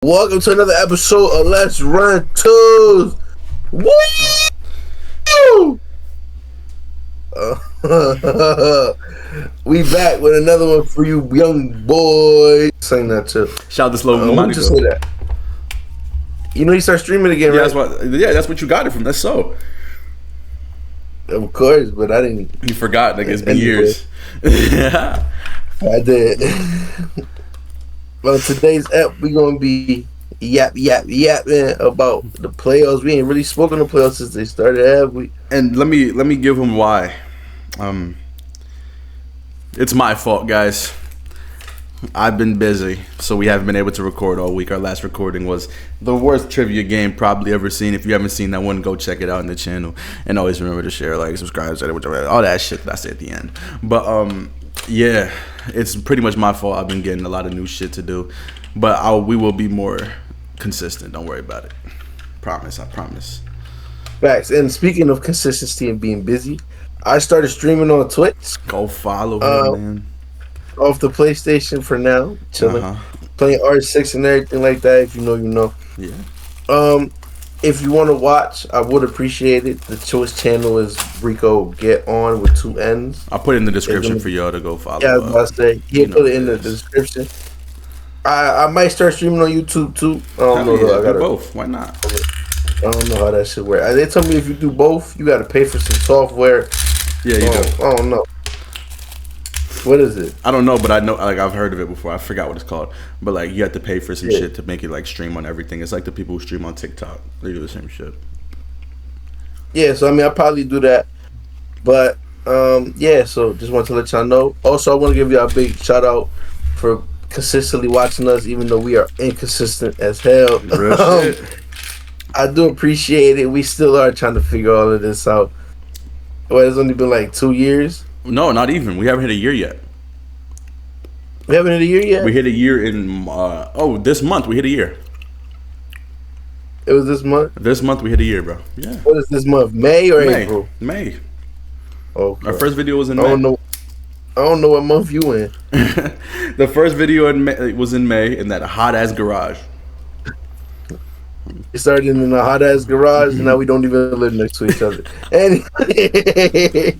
Welcome to another episode of Let's Run Twos. Woo! We back with another one for you, young boys. Saying that too. Shout out to Slow Money. Just say that. You know, you start streaming again, right? That's what you got it from. That's so. Of course, but I didn't. You forgot. Like, it's been years. I did. Well, today's ep, we gonna be yapping about the playoffs. We ain't really spoken the playoffs since they started, have we? And let me give them why. It's my fault, guys. I've been busy, so we haven't been able to record all week. Our last recording was the worst trivia game probably ever seen. If you haven't seen that one, go check it out on the channel. And always remember to share, like, subscribe, all that shit that I say at the end. But yeah, it's pretty much my fault. I've been getting a lot of new shit to do, but we will be more consistent. Don't worry about it. Promise. I promise. Facts. And speaking of consistency and being busy, I started streaming on Twitch. Go follow him, man. Off the PlayStation for now, chilling, playing R6 and everything like that. If you know, you know. Yeah. If you want to watch, I would appreciate it. The Twitch channel is Ricogetonn with 2 N's. I'll put it in the description for y'all to go follow. Yeah, I was about to say. Yeah, put it in the description. I might start streaming on YouTube too. I don't know. Yeah, I gotta do both. Why not? I don't know how that shit works. They told me if you do both, you got to pay for some software. Yeah, you do. I don't know. What is it? I don't know, but I know, like, I've heard of it before. I forgot what it's called. But, like, you have to pay for some shit to make it, like, stream on everything. It's like the people who stream on TikTok. They do the same shit. Yeah, so, I mean, I'll probably do that. But, yeah, so just want to let y'all know. Also, I want to give y'all a big shout out for consistently watching us, even though we are inconsistent as hell. Real shit. I do appreciate it. We still are trying to figure all of this out. Well, it's only been like 2 years. No, not even. We haven't hit a year yet. We haven't hit a year yet? We hit a year in, this month we hit a year. It was this month? This month we hit a year, bro. Yeah. What is this month? May or April? May. Okay. Our first video was in May. I don't know what month you in. The first video was in May in that hot-ass garage. It started in a hot-ass garage, and now we don't even live next to each other. Anyway,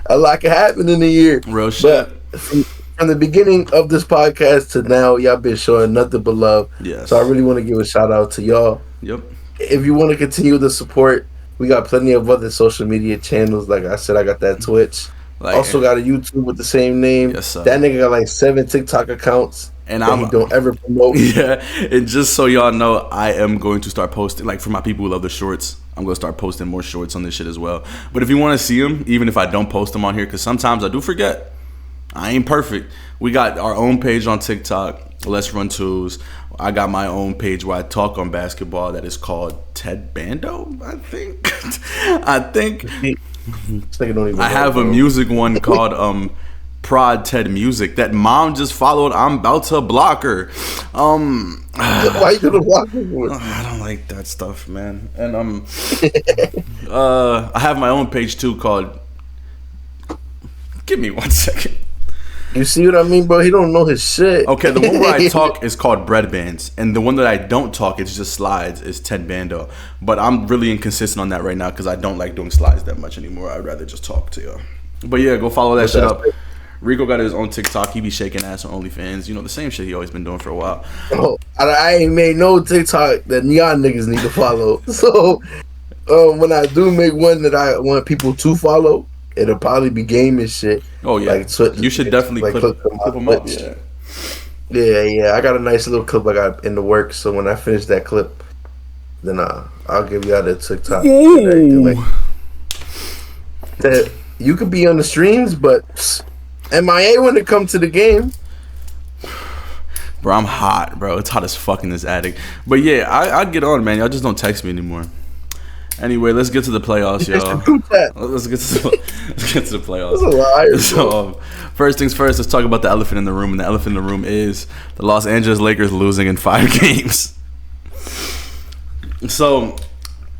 a lot can happen in a year. Real shit. But from the beginning of this podcast to now, y'all been showing nothing but love. Yes. So I really want to give a shout-out to y'all. Yep. If you want to continue the support, we got plenty of other social media channels. Like I said, I got that Twitch. Also got a YouTube with the same name. Yes, sir. That nigga got like 7 TikTok accounts. And he don't ever promote. Yeah, and just so y'all know, I am going to start posting, like, for my people who love the shorts, I'm going to start posting more shorts on this shit as well. But if you want to see them, even if I don't post them on here, because sometimes I do forget. I ain't perfect. We got our own page on TikTok, Let's Run Twos. I got my own page where I talk on basketball that is called Ted Bando, I think. I have a music one called Prod Ted Music that mom just followed. I'm about to block her. Why you gonna block her for? I don't like that stuff, man. And I have my own page too called. Give me 1 second. You see what I mean, bro? He don't know his shit. Okay, the one where I talk is called Bread Bands, and the one that I don't talk, it's just slides, is Ted Bando. But I'm really inconsistent on that right now because I don't like doing slides that much anymore. I'd rather just talk to y'all. But yeah, go follow that shit up. Rico got his own TikTok. He be shaking ass on OnlyFans. You know, the same shit he always been doing for a while. Oh, I ain't made no TikTok that y'all niggas need to follow. So when I do make one that I want people to follow, it'll probably be game and shit. Oh yeah, like, you should definitely clip them up. Yeah. I got a nice little clip I got in the works. So when I finish that clip, then I'll give y'all the TikTok. That you could be on the streams, but MIA when it comes to the game. Bro, I'm hot, bro. It's hot as fuck in this attic. But yeah, I get on, man. Y'all just don't text me anymore. Anyway, let's get to the playoffs, y'all. Let's get to the playoffs. That's a liar, so, first things first, let's talk about the elephant in the room. And the elephant in the room is the Los Angeles Lakers losing in 5 games. So,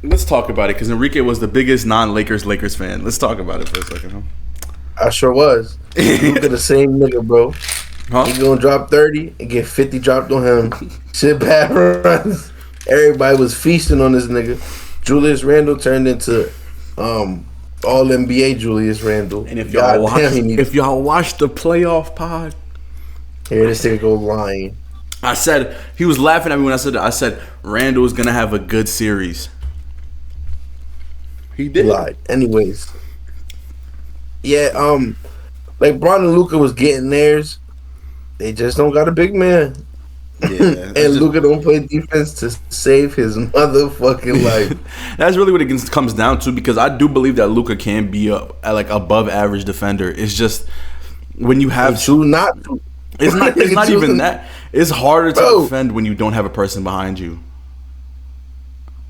let's talk about it, because Enrique was the biggest non-Lakers fan. Let's talk about it for a second, huh? I sure was. Look at the same nigga, bro. Huh? He gonna drop 30 and get 50 dropped on him. Shit bad runs. Everybody was feasting on this nigga. Julius Randle turned into all NBA Julius Randle. And if God y'all watch, damn, he needs if y'all watch the playoff pod, here this nigga go lying. I said he was laughing at me when I said that. I said Randall is gonna have a good series. He He did. lied. Anyways. Yeah, like Bron and Luka was getting theirs. They just don't got a big man. Yeah, And Luka don't play defense to save his motherfucking life. That's really what it comes down to, because I do believe that Luka can be like above average defender. It's just when you have Choose not to. it's not even that. It's harder to Bro. defend when you don't have a person behind you.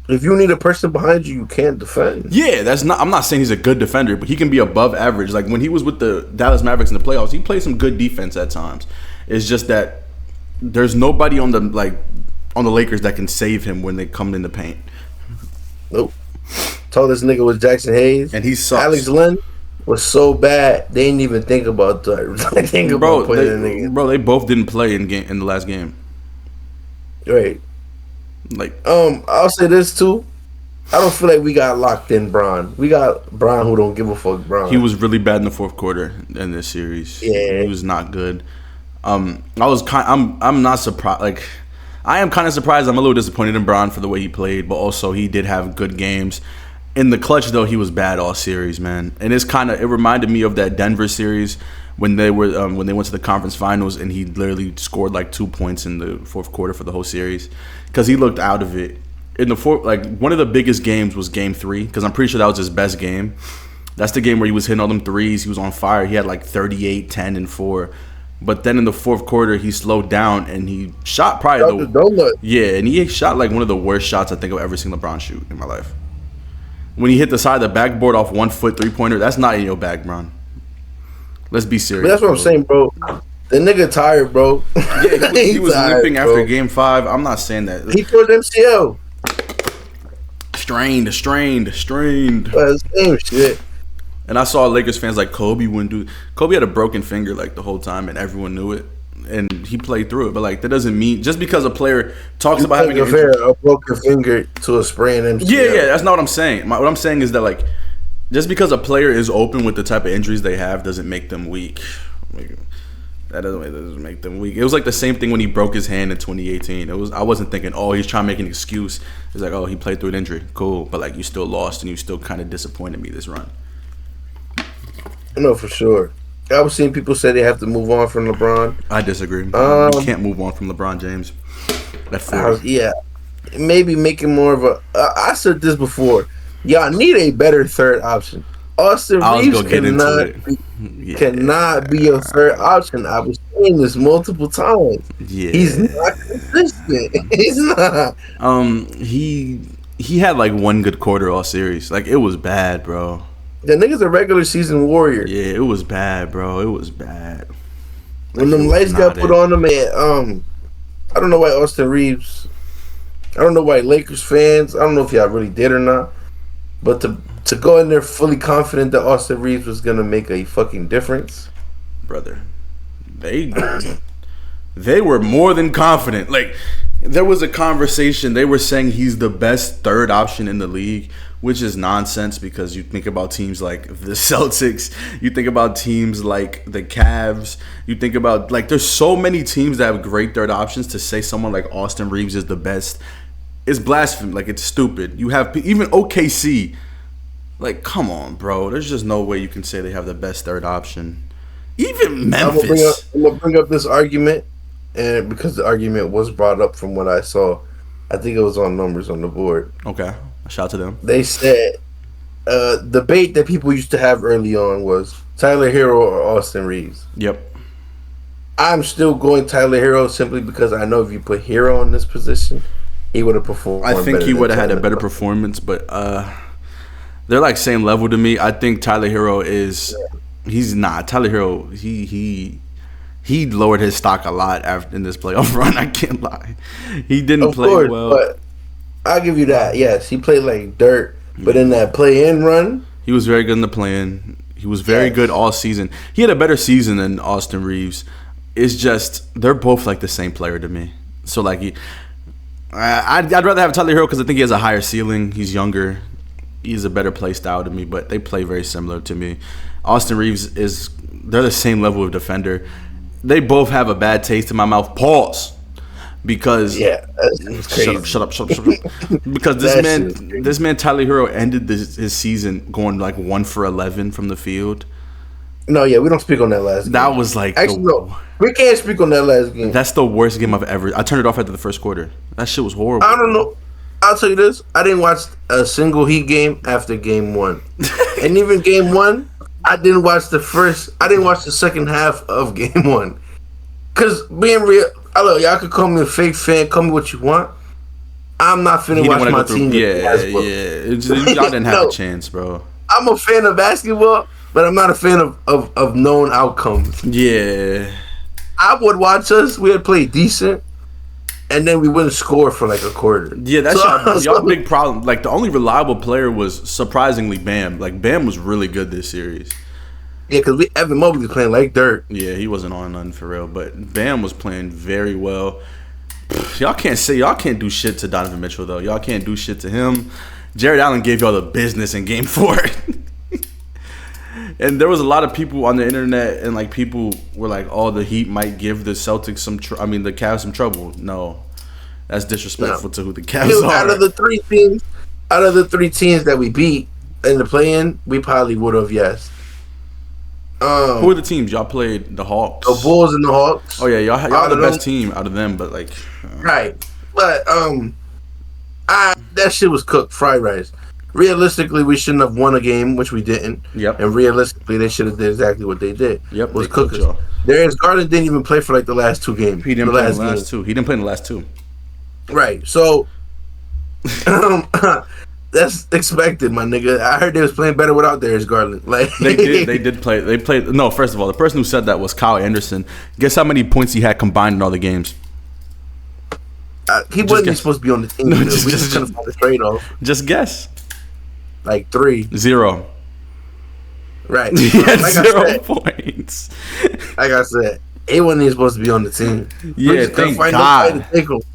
If you need a person behind you, you can't defend. Yeah, that's not. I'm not saying he's a good defender, but he can be above average. Like when he was with the Dallas Mavericks in the playoffs, he played some good defense at times. It's just that there's nobody on the Lakers that can save him when they come in the paint. Nope. Tallest nigga was Jackson Hayes. And he sucks. Alex Len was so bad they didn't even think about that. They think about putting that nigga. Bro, they both didn't play in the last game. Right. Like, I'll say this too. I don't feel like we got locked in Bron. We got Bron who don't give a fuck Bron. he was really bad in the fourth quarter in this series. Yeah. He was not good. I'm not surprised. Like, I am kind of surprised. I'm a little disappointed in Bron for the way he played, but also he did have good games. In the clutch though, he was bad all series, man. And it reminded me of that Denver series when they went to the conference finals and he literally scored like 2 points in the fourth quarter for the whole series because he looked out of it. In the fourth, like one of the biggest games was Game 3 because I'm pretty sure that was his best game. That's the game where he was hitting all them threes. He was on fire. He had like 38, 10, and 4. But then in the fourth quarter, he slowed down and he shot probably and he shot like one of the worst shots I think I've ever seen LeBron shoot in my life. When he hit the side of the backboard off 1 foot 3-pointer, that's not in your bag, Bron. Let's be serious. But that's what I'm saying, bro. The nigga tired, bro. Yeah, he was tired, limping bro. after Game 5. I'm not saying that. He tore the MCL. Strained. Same shit. And I saw Lakers fans like Kobe wouldn't do. Kobe had a broken finger like the whole time, and everyone knew it. And he played through it. But like that doesn't mean just because a player talks about having a broken finger to a sprained MCL. Yeah, that's not what I'm saying. What I'm saying is that like just because a player is open with the type of injuries they have doesn't make them weak. Like, that doesn't make them weak. It was like the same thing when he broke his hand in 2018. I wasn't thinking, oh, he's trying to make an excuse. It's like, oh, he played through an injury. Cool. But like you still lost and you still kind of disappointed me this run. No, for sure. I was seeing people say they have to move on from LeBron. I disagree. You can't move on from LeBron James. Yeah. Maybe making more of a... I said this before. Y'all need a better third option. Austin Reeves cannot be a third option. I was saying this multiple times. Yeah. He's not consistent. He's not. He had like one good quarter all series. Like it was bad, bro. The nigga's a regular season warrior. Yeah, it was bad, bro. It was bad. When them lights got put on him, and I don't know why Austin Reeves. I don't know why Lakers fans. I don't know if y'all really did or not. But to go in there fully confident that Austin Reeves was gonna make a fucking difference, brother, they were more than confident. Like there was a conversation. They were saying he's the best third option in the league, which is nonsense because you think about teams like the Celtics, you think about teams like the Cavs, you think about like there's so many teams that have great third options. To say someone like Austin Reeves is the best is blasphemy. Like it's stupid. You have even OKC. Like come on, bro. There's just no way you can say they have the best third option. Even Memphis. I'm gonna bring up this argument, and because the argument was brought up from what I saw, I think it was on numbers on the board. Okay. Shout out to them. They said debate that people used to have early on was Tyler Hero or Austin Reeves. Yep. I'm still going Tyler Hero simply because I know if you put Hero in this position, he would have performed. I think he would have had a better performance, but they're like same level to me. I think Tyler Hero is he's not. Tyler Hero he lowered his stock a lot after in this playoff run. I can't lie. He didn't play well. But I'll give you that. Yes, he played like dirt, but in that play-in run, he was very good in the play-in. He was very good all season. He had a better season than Austin Reeves. It's just they're both like the same player to me. So like, I'd rather have Tyler Hero because I think he has a higher ceiling. He's younger. He's a better play style to me, but they play very similar to me. Austin Reeves they're the same level of defender. They both have a bad taste in my mouth. Pause. Because that's crazy. Shut up. Because this man Tyler Hero ended his season going like 1 for 11 from the field. No, yeah, we don't speak on that last game. That was like actually no. We can't speak on that last game. That's the worst game I've ever. I turned it off after the first quarter. That shit was horrible. I don't know. I'll tell you this: I didn't watch a single Heat game after Game 1, and even Game 1, I didn't watch the second half of Game 1. Cause being real, y'all could call me a fake fan, call me what you want. I'm not finna watch my team. Yeah. Y'all didn't have a chance, bro. I'm a fan of basketball, but I'm not a fan of known outcomes. Yeah. I would watch us. We would play decent, and then we wouldn't score for like a quarter. Yeah, that's y'all big problem. Like the only reliable player was surprisingly Bam. Like Bam was really good this series. Yeah, because Evan Mobley was playing like dirt. Yeah, he wasn't on nothing for real, but Bam was playing very well. Y'all can't do shit to Donovan Mitchell though. Y'all can't do shit to him. Jared Allen gave y'all the business in Game 4. And there was a lot of people on the internet, and like people were like, "Oh, the Heat might give the Celtics the Cavs some trouble." No, that's disrespectful to who the Cavs are. Out of the three teams that we beat in the play-in, we probably would have who are the teams y'all played? The Hawks, the Bulls, and the Hawks. Oh yeah, y'all the best team out of them, but like, right. But that shit was cooked, fried rice. Realistically, we shouldn't have won a game, which we didn't. Yep. And realistically, they should have did exactly what they did. Yep. Was cook us. Darius Garland didn't even play for like the last 2 games. He didn't play in the last 2. He didn't play in the last 2. Right. So that's expected, my nigga. I heard they was playing better without Darius Garland. Like they did play. They played. No, first of all, the person who said that was Kyle Anderson. Guess how many points he had combined in all the games? He wasn't supposed to be on the team. No, we just couldn't find a trade off. Just guess. Like 3. 0. Right. He had 0 points. Like I said, he wasn't even supposed to be on the team. Yeah, thank God.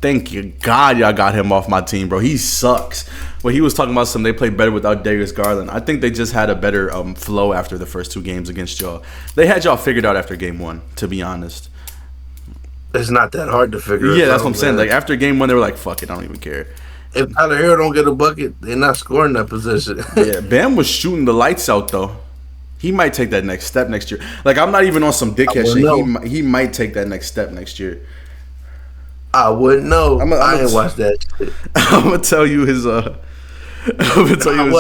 Thank you, God, y'all got him off my team, bro. He sucks. When he was talking about they played better without Darius Garland. I think they just had a better flow after the first 2 games against y'all. They had y'all figured out after Game 1, to be honest. It's not that hard to figure out. Yeah, that's what I'm saying. Like after Game 1, they were like, fuck it, I don't even care. If Tyler Hero don't get a bucket, they're not scoring that position. Yeah, Bam was shooting the lights out though. He might take that next step next year. Like I'm not even on some dickhead shit. He might take that next step next year. I wouldn't know. I didn't watch that shit. I'm gonna tell you his. I'm gonna tell you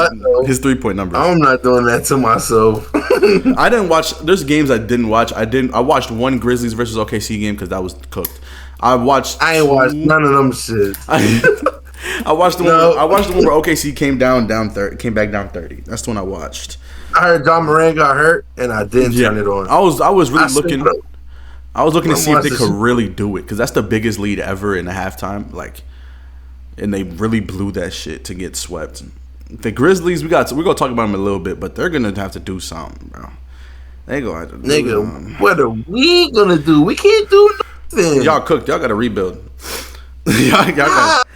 his 3-point numbers. I'm not doing that to myself. I didn't watch. There's games I didn't watch. I watched one Grizzlies versus OKC game because that was cooked. I ain't watched none of them shit. I watched the one. I watched the one where OKC came back down 30. That's the one I watched. I heard John Moran got hurt, and I didn't turn it on. I was really looking. I was looking to see if they could really do it because that's the biggest lead ever in the halftime. Like, and they really blew that shit to get swept. The Grizzlies, we're gonna talk about them a little bit, but they're gonna have to do something, bro. They gonna have to do something. What are we gonna do? We can't do nothing. Y'all cooked. Y'all got to rebuild. y'all got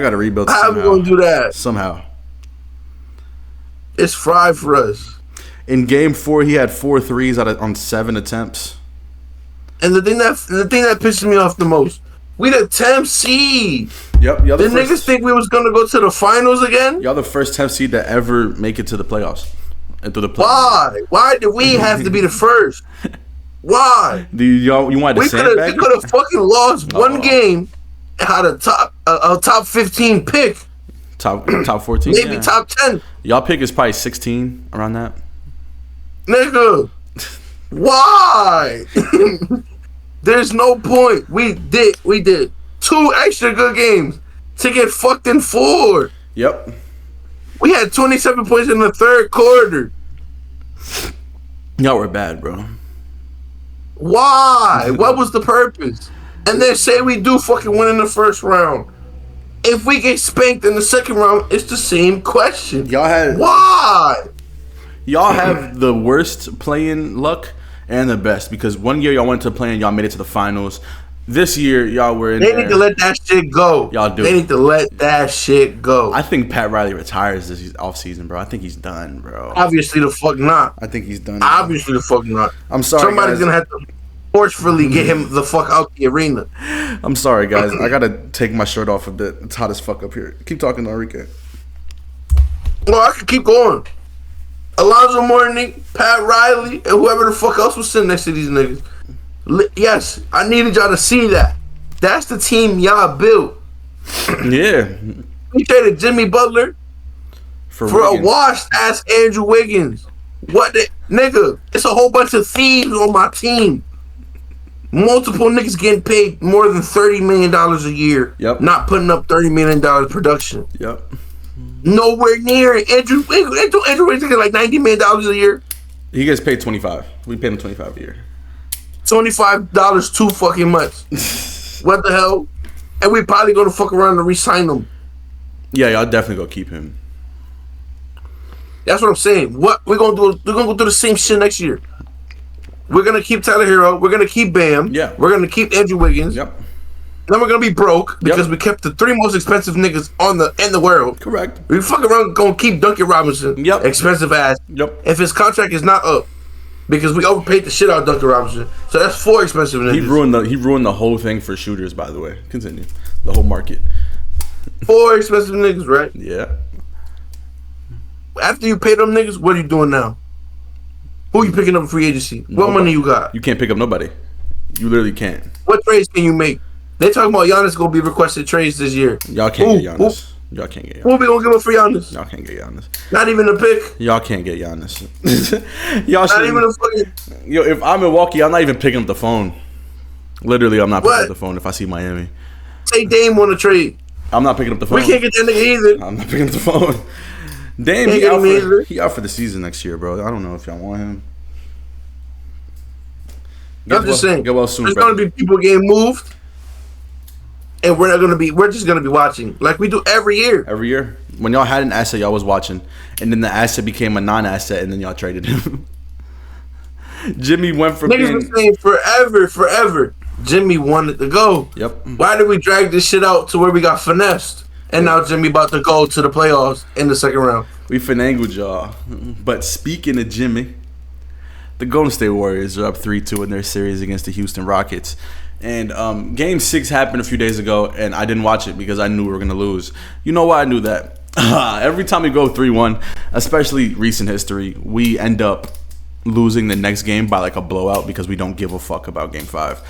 to rebuild. How are we gonna do that? Somehow. It's fried for us. In Game 4, he had 4 threes on 7 attempts. And the thing that pisses me off the most, we the 10th seed. Yep. The niggas think we was gonna go to the finals again. Y'all the first 10th seed to ever make it to the playoffs. And through the playoffs. Why? Why did we have to be the first? Why? You wanted to sandbag? We could have fucking lost one game and had a top 15 pick. Top 14? Maybe top 10. Y'all pick is probably 16 around that. Nigga. Why? There's no point. We did 2 extra good games to get fucked in 4. Yep. We had 27 points in the 3rd quarter. Y'all were bad, bro. Why? What was the purpose? And then say we do fucking win in the 1st round. If we get spanked in the 2nd round, it's the same question. Why? Y'all have the worst play-in luck and the best. Because one year y'all went to the play and y'all made it to the finals. This year y'all were in They there. need to let that shit go. Y'all do. They need to let that shit go. I think Pat Riley retires this offseason, bro. I think he's done, bro. Obviously the fuck not. I think he's done. Obviously the fuck not. I'm sorry, Somebody's guys. gonna have to forcefully get him the fuck out the arena. I'm sorry, guys. I gotta take my shirt off a bit. It's hot as fuck up here. Keep talking, Enrique. Well, I could keep going. Alonzo Mourning, Pat Riley, and whoever the fuck else was sitting next to these niggas. Yes, I needed y'all to see that. That's the team y'all built. Yeah. We traded Jimmy Butler for a washed ass Andrew Wiggins. What the nigga? It's a whole bunch of thieves on my team. Multiple niggas getting paid more than $30 million a year. Yep. Not putting up $30 million production. Yep. Nowhere near it. Andrew Wiggins get like $90 million a year. He gets paid 25. We paid him 25 a year. $25 too fucking much. What the hell? And we probably gonna fuck around and re-sign him. Yeah, y'all definitely gonna keep him. That's what I'm saying. What we're gonna do? We're gonna go through the same shit next year. We're gonna keep Tyler Hero. We're gonna keep Bam. Yeah. We're gonna keep Andrew Wiggins. Yep. Then we're gonna be broke because we kept the 3 most expensive niggas in the world. Correct. We fuck around gonna keep Duncan Robinson. Yep. Expensive ass. Yep. If his contract is not up, because we overpaid the shit out of Duncan Robinson, so that's 4 expensive niggas. He ruined the whole thing for shooters. By the way, continue. The whole market. 4 expensive niggas, right? Yeah. After you pay them niggas, what are you doing now? Who you picking up in free agency? What money you got? You can't pick up nobody. You literally can't. What trades can you make? They talking about Giannis gonna be requested trades this year. Y'all can't get Giannis. Y'all can't get Giannis. Who we gonna give up for Giannis? Y'all can't get Giannis. Not even a pick. Y'all can't get Giannis. Y'all Not even a fucking. Yo, if I'm Milwaukee, I'm not even picking up the phone. Literally, I'm not picking up the phone if I see Miami. Say Dame want to trade. I'm not picking up the phone. We can't get that nigga either. I'm not picking up the phone. Dame, he out for the season next year, bro. I don't know if y'all want him. I'm just saying. Get well soon, there's brother. gonna be people getting moved, and we're not gonna be. We're just gonna be watching like we do every year. Every year, when y'all had an asset, y'all was watching, and then the asset became a non-asset, and then y'all traded him. Jimmy went from Niggas been saying forever. Jimmy wanted to go. Yep. Why did we drag this shit out to where we got finessed? And now Jimmy about to go to the playoffs in the second round. We finagled y'all. But speaking of Jimmy, the Golden State Warriors are up 3-2 in their series against the Houston Rockets. And Game 6 happened a few days ago, and I didn't watch it because I knew we were going to lose. You know why I knew that? Every time we go 3-1, especially recent history, we end up losing the next game by like a blowout because we don't give a fuck about Game 5.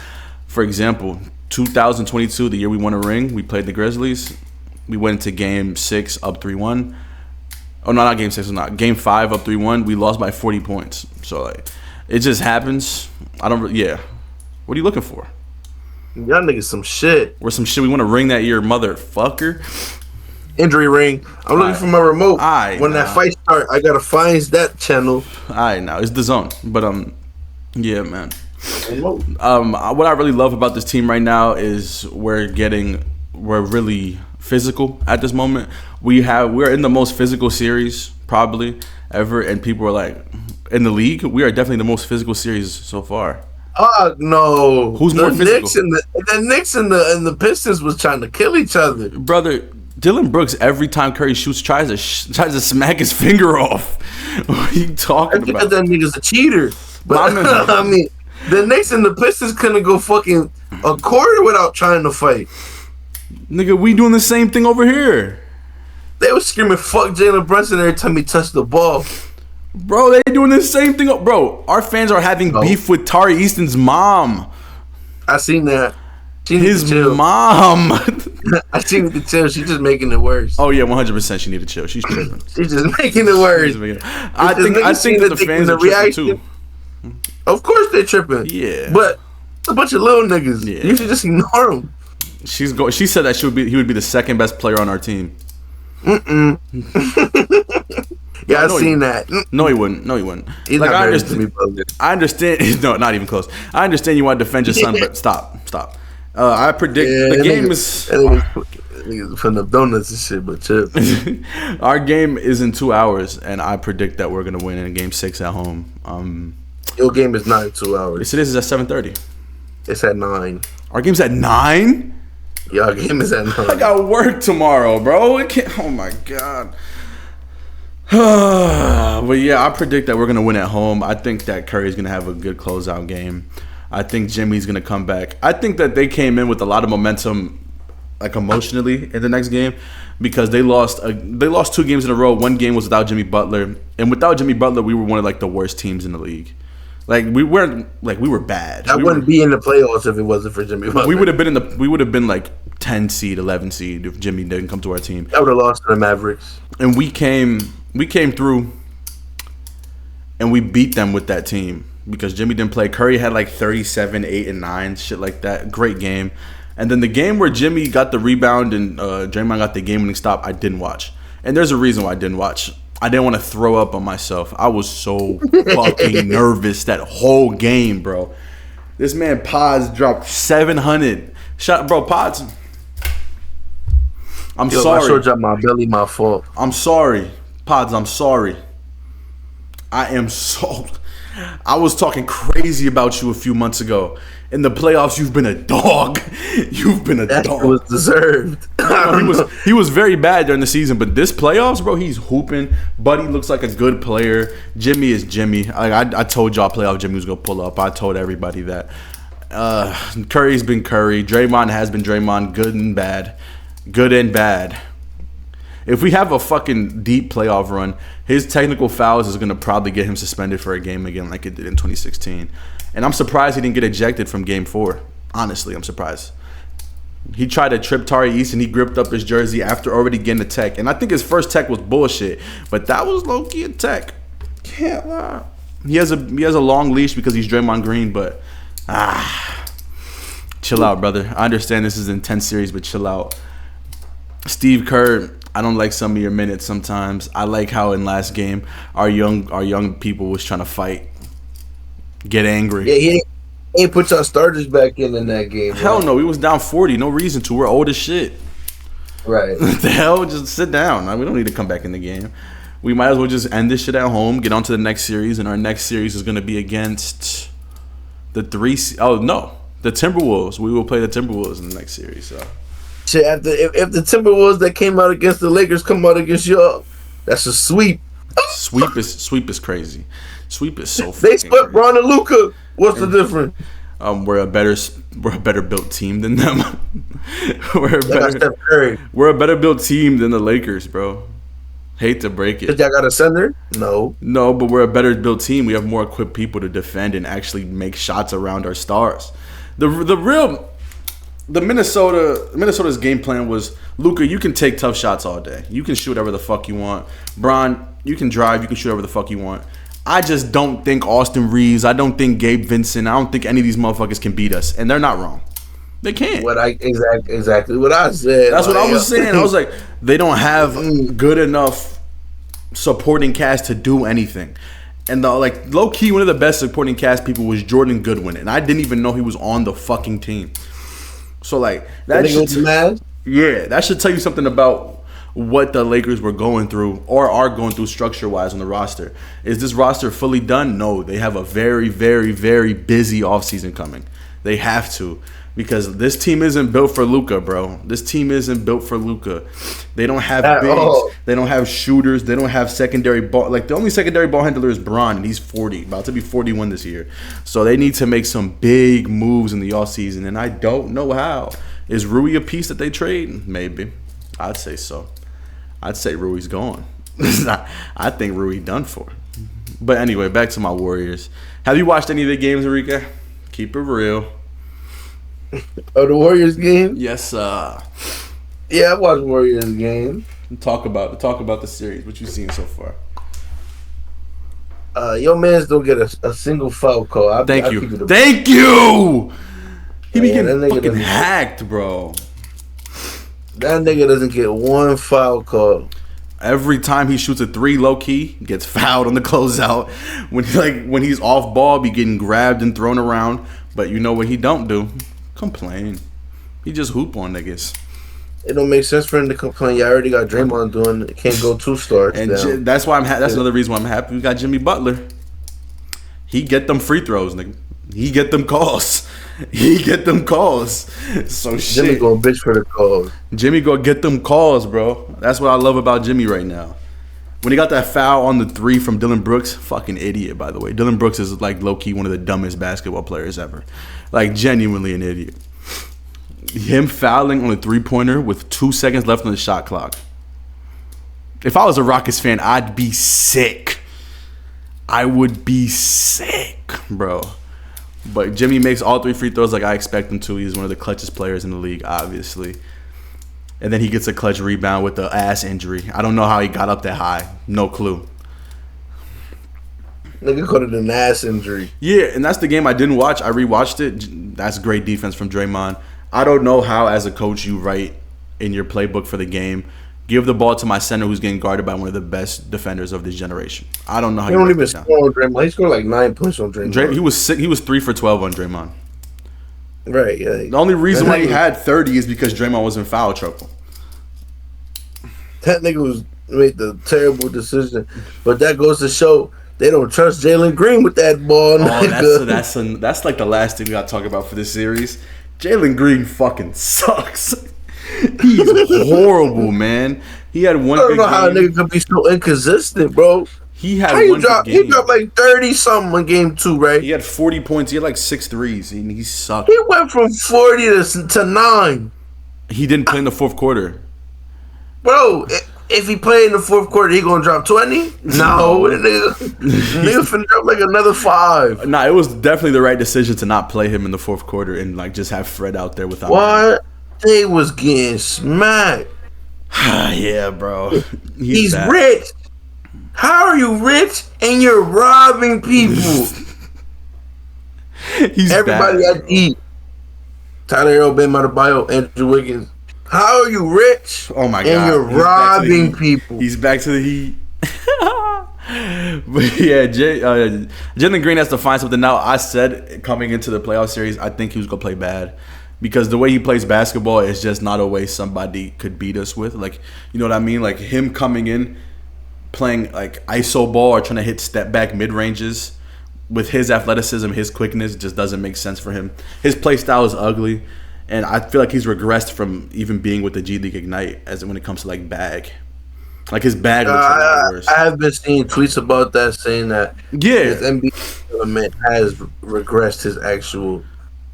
For example, 2022, the year we won a ring, we played the Grizzlies. We went into Game 6 up 3-1. Oh, no, not Game 6. Not Game 5 up 3-1. We lost by 40 points. So, like, it just happens. Yeah. What are you looking for? Y'all niggas some shit. We're some shit. We want a ring that year, motherfucker. Injury ring. I'm looking for my remote. When that fight start, I gotta find that channel. Now it's the zone. But, yeah, man. What I really love about this team right now is we're really physical at this moment. We're in the most physical series probably ever, and people are like, in the league, we are definitely the most physical series so far. No. Who's more physical? The Knicks and the Pistons was trying to kill each other. Brother, Dylan Brooks, every time Curry shoots, tries to smack his finger off. What are you talking about? Because that nigga's a cheater. But I mean, the Knicks and the Pistons couldn't go fucking a quarter without trying to fight. Nigga, we doing the same thing over here. They was screaming "fuck Jalen Brunson" every time he touched the ball. Bro, they doing the same thing. Bro, our fans are having beef with Tari Easton's mom. I seen that. His mom. I seen the chill. She's just making it worse. Oh yeah, 100%. She need to chill. She's tripping. She's just making it worse. I think that the fans are tripping too. Of course they're tripping. Yeah, but a bunch of little niggas. Yeah. You should just ignore them. She said that he would be the second best player on our team. Yeah, I seen that. No, he wouldn't. He's like, not I understand. No, not even close. I understand you want to defend your son, but stop. I predict the game is. Niggas putting up donuts and shit, but chill. Our game is in 2 hours, and I predict that we're gonna win in Game 6 at home. Your game is not in 2 hours. Yes, it is. It's at 7:30. It's at 9. Our game's at 9. Your game is at 9. I got work tomorrow, bro. It can't. Oh my god. But yeah, I predict that we're gonna win at home. I think that Curry's gonna have a good closeout game. I think Jimmy's gonna come back. I think that they came in with a lot of momentum, like emotionally, in the next game because they lost 2 games in a row. One game was without Jimmy Butler, and without Jimmy Butler, we were one of like the worst teams in the league. Like we were bad. I wouldn't be in the playoffs if it wasn't for Jimmy Butler. We would have been like 10 seed, 11 seed if Jimmy didn't come to our team. I would have lost to the Mavericks. And we came through and we beat them with that team because Jimmy didn't play. Curry had like 37, 8, and 9, shit like that. Great game. And then the game where Jimmy got the rebound and Draymond got the game-winning stop, I didn't watch. And there's a reason why I didn't watch. I didn't want to throw up on myself. I was so fucking nervous that whole game, bro. This man Pods dropped 700. Shot, bro, Pods. I'm sorry. I short dropped my belly, my fault. I'm sorry. Pods, I'm sorry. I am so... I was talking crazy about you a few months ago. In the playoffs, you've been a dog. You've been a dog. That was deserved. He was very bad during the season, but this playoffs, bro, he's hooping. Buddy looks like a good player. Jimmy is Jimmy. I told y'all playoff Jimmy was going to pull up. I told everybody that. Curry's been Curry. Draymond has been Draymond, good and bad. Good and bad. If we have a fucking deep playoff run, his technical fouls is going to probably get him suspended for a game again like it did in 2016. And I'm surprised he didn't get ejected from Game 4. Honestly, I'm surprised. He tried to trip Tari East and he gripped up his jersey after already getting a tech. And I think his first tech was bullshit. But that was low-key a tech. Can't lie. He has a long leash because he's Draymond Green, but chill out, brother. I understand this is an intense series, but chill out. Steve Kerr, I don't like some of your minutes sometimes. I like how in last game our young people was trying to fight, get angry. Yeah, he ain't put y'all starters back in that game. Hell no, we was down 40. No reason to. We're old as shit. Right. What the hell? Just sit down. We don't need to come back in the game. We might as well just end this shit at home, get on to the next series, and our next series is going to be against the Timberwolves. We will play the Timberwolves in the next series, so... Shit, if the Timberwolves that came out against the Lakers come out against y'all, that's a sweep. Sweep is crazy. Sweep is so. They swept Ron and Luka. What's the difference? We're a better built team than them. we're a better built team than the Lakers, bro. Hate to break it. Did y'all got a center? No, but we're a better built team. We have more equipped people to defend and actually make shots around our stars. Minnesota's game plan was, Luka, you can take tough shots all day. You can shoot whatever the fuck you want. Bron, you can drive. You can shoot whatever the fuck you want. I just don't think Austin Reeves, I don't think Gabe Vincent, I don't think any of these motherfuckers can beat us. And they're not wrong. They can't. Exactly what I said. That's what I was saying. I was like, they don't have good enough supporting cast to do anything. And low key, one of the best supporting cast people was Jordan Goodwin. And I didn't even know he was on the fucking team. So that should tell you something about what the Lakers were going through or are going through structure-wise on the roster. Is this roster fully done? No, they have a very, very, very busy offseason coming. They have to, because this team isn't built for Luka, bro. This team isn't built for Luka. They don't have bigs. They don't have shooters. They don't have secondary ball. The only secondary ball handler is Bron, and he's 40, about to be 41 this year. So they need to make some big moves in the offseason, and I don't know how. Is Rui a piece that they trade? Maybe. I'd say so. I'd say Rui's gone. I think Rui done for. But anyway, back to my Warriors. Have you watched any of the games, Enrique? Keep it real. Oh, the Warriors game? Yes, yeah, I watched Warriors game. Talk about the series. What you seen so far? Your mans don't get a single foul call. Thank you. He be getting fucking hacked, bro. That nigga doesn't get one foul call. Every time he shoots a 3 low key, gets fouled on the closeout. When he's off ball, be getting grabbed and thrown around. But you know what he don't do? Complain. He just hoop on niggas. It don't make sense for him to complain. You already got Draymond doing it. Can't go 2 stars. And that's why that's another reason why I'm happy we got Jimmy Butler. He get them free throws, nigga. He get them calls. He get them calls. So shit. Jimmy going bitch for the calls. Jimmy go get them calls, bro. That's what I love about Jimmy right now. When he got that foul on the 3 from Dylan Brooks, fucking idiot, by the way. Dylan Brooks is like low-key one of the dumbest basketball players ever. Like, genuinely an idiot. Him fouling on a 3-pointer with 2 seconds left on the shot clock. If I was a Rockets fan, I'd be sick. I would be sick, bro. But Jimmy makes all 3 free throws like I expect him to. He's one of the clutchest players in the league, obviously. And then he gets a clutch rebound with the ass injury. I don't know how he got up that high. No clue. Nigga called it an ass injury. Yeah, and that's the game I didn't watch. I rewatched it. That's great defense from Draymond. I don't know how, as a coach, you write in your playbook for the game, give the ball to my center who's getting guarded by one of the best defenders of this generation. I don't know how he don't even score on Draymond. He scored like 9 points on Draymond. He was sick. He was 3 for 12 on Draymond. Right. Yeah. The only reason why he had 30 is because Draymond was in foul trouble. That nigga made the terrible decision, but that goes to show they don't trust Jalen Green with that ball. Oh, that's like the last thing we got to talk about for this series. Jalen Green fucking sucks. He's horrible, man. He had one. I don't know how a nigga could be so inconsistent, bro. He had He dropped like 30 something in game 2, right? He had 40 points. He had like 6 threes, and he sucked. He went from 40 to 9. He didn't play in the fourth quarter. Bro, if he played in the fourth quarter, he gonna drop 20? No, nigga finna drop like another 5. Nah, it was definitely the right decision to not play him in the fourth quarter and like just have Fred out there without what? Him. They was getting smacked. Yeah, bro. He's rich. How are you rich and you're robbing people? Everybody had to eat. Tyler Hero, Ben Adebayo, Andrew Wiggins. How are you rich? Oh my god! And you're robbing people. He's back to the Heat. But yeah, Jalen Green has to find something now. I said coming into the playoff series, I think he was gonna play bad because the way he plays basketball is just not a way somebody could beat us with. Like, you know what I mean? Like him coming in, playing like iso ball or trying to hit step back mid ranges with his athleticism, his quickness just doesn't make sense for him. His play style is ugly. And I feel like he's regressed from even being with the G League Ignite as when it comes to like bag. Like his bag looks a lot worse. I have been seeing tweets about that saying that his NBA element has regressed his actual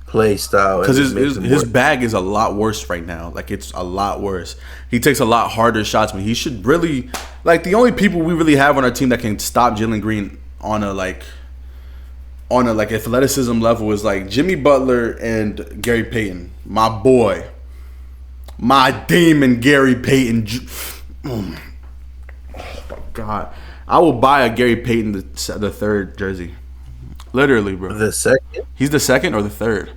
play style. Because his bag is a lot worse right now. Like it's a lot worse. He takes a lot harder shots when he should really like the only people we really have on our team that can stop Jalen Green on a athleticism level is like Jimmy Butler and Gary Payton. My boy. My demon Gary Payton. Oh my God. I will buy a Gary Payton the third jersey. Literally, bro. The second? He's the second or the third?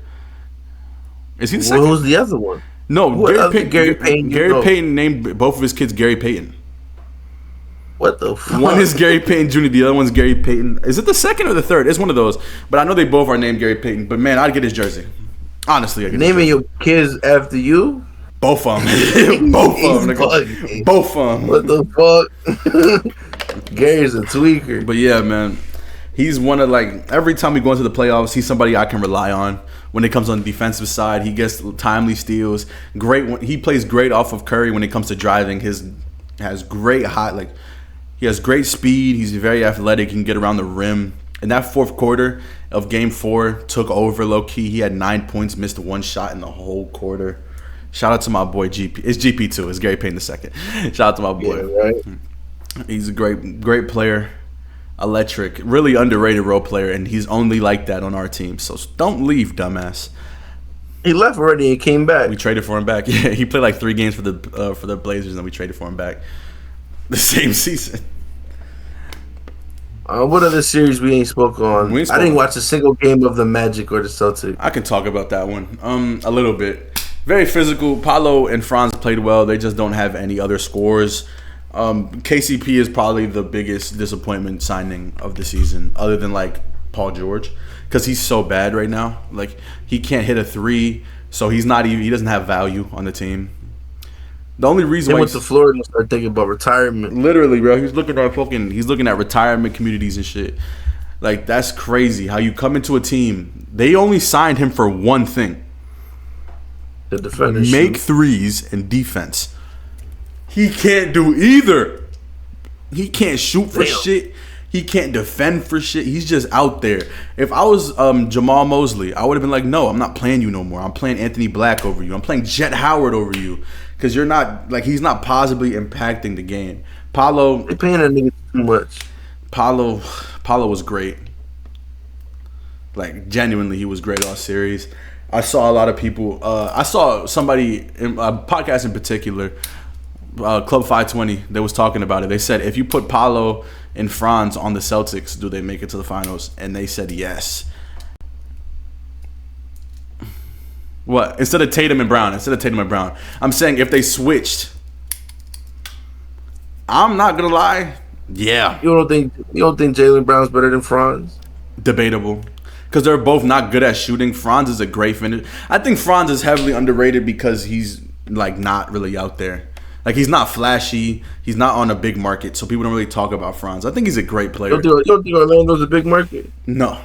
Is he the second? Who's the other one? No, Gary Payton named both of his kids Gary Payton. What the fuck? One is Gary Payton Jr., the other one's Gary Payton. Is it the second or the third? It's one of those. But I know they both are named Gary Payton. But man, I'd get his jersey. Honestly, I'd get naming your kids after you? Both of them. Both of them. Both of them. What the fuck? Gary's a tweaker. But yeah, man. He's one of like every time we go into the playoffs, he's somebody I can rely on. When it comes on the defensive side, he gets timely steals. He plays great off of Curry when it comes to driving. He has great he has great speed. He's very athletic. He can get around the rim. In that fourth quarter of Game 4, took over low key. He had 9 points, missed one shot in the whole quarter. Shout out to my boy GP. It's GP too. It's Gary Payton II. Shout out to my boy. Yeah, right. He's a great player. Electric, really underrated role player, and he's only like that on our team. So don't leave, dumbass. He left already and came back. We traded for him back. Yeah, he played like 3 games for the Blazers, and we traded for him back the same season. What other series we ain't spoke on? I didn't watch a single game of the Magic or the Celtics. I can talk about that one a little bit. Very physical. Paolo and Franz played well. They just don't have any other scores. KCP is probably the biggest disappointment signing of the season, other than like Paul George, because he's so bad right now. Like he can't hit a 3, so he doesn't have value on the team. The only reason why he went to Florida and started thinking about retirement. Literally, bro, he's looking at retirement communities and shit. Like, that's crazy how you come into a team. They only signed him for one thing: The defender make shoot. threes and defense. He can't do either. He can't shoot for Damn. shit. He can't defend for shit. He's just out there. If I was Jamal Mosley, I would have been like, no, I'm not playing you no more. I'm playing Anthony Black over you. I'm playing Jet Howard over you. Because you're not, like, he's not positively impacting the game. Paolo They paying that nigga too much. Paulo was great. Like, genuinely, he was great all series. I saw a lot of people. I saw somebody in a podcast in particular, Club 520. They was talking about it. They said, if you put Paulo and Franz on the Celtics, do they make it to the finals? And they said yes. What? Instead of Tatum and Brown. I'm saying if they switched. I'm not gonna lie. Yeah. You don't think Jaylen Brown's better than Franz? Debatable. Because they're both not good at shooting. Franz is a great finisher. I think Franz is heavily underrated because he's like not really out there. Like, he's not flashy. He's not on a big market, so people don't really talk about Franz. I think he's a great player. You don't think Orlando's a big market? No.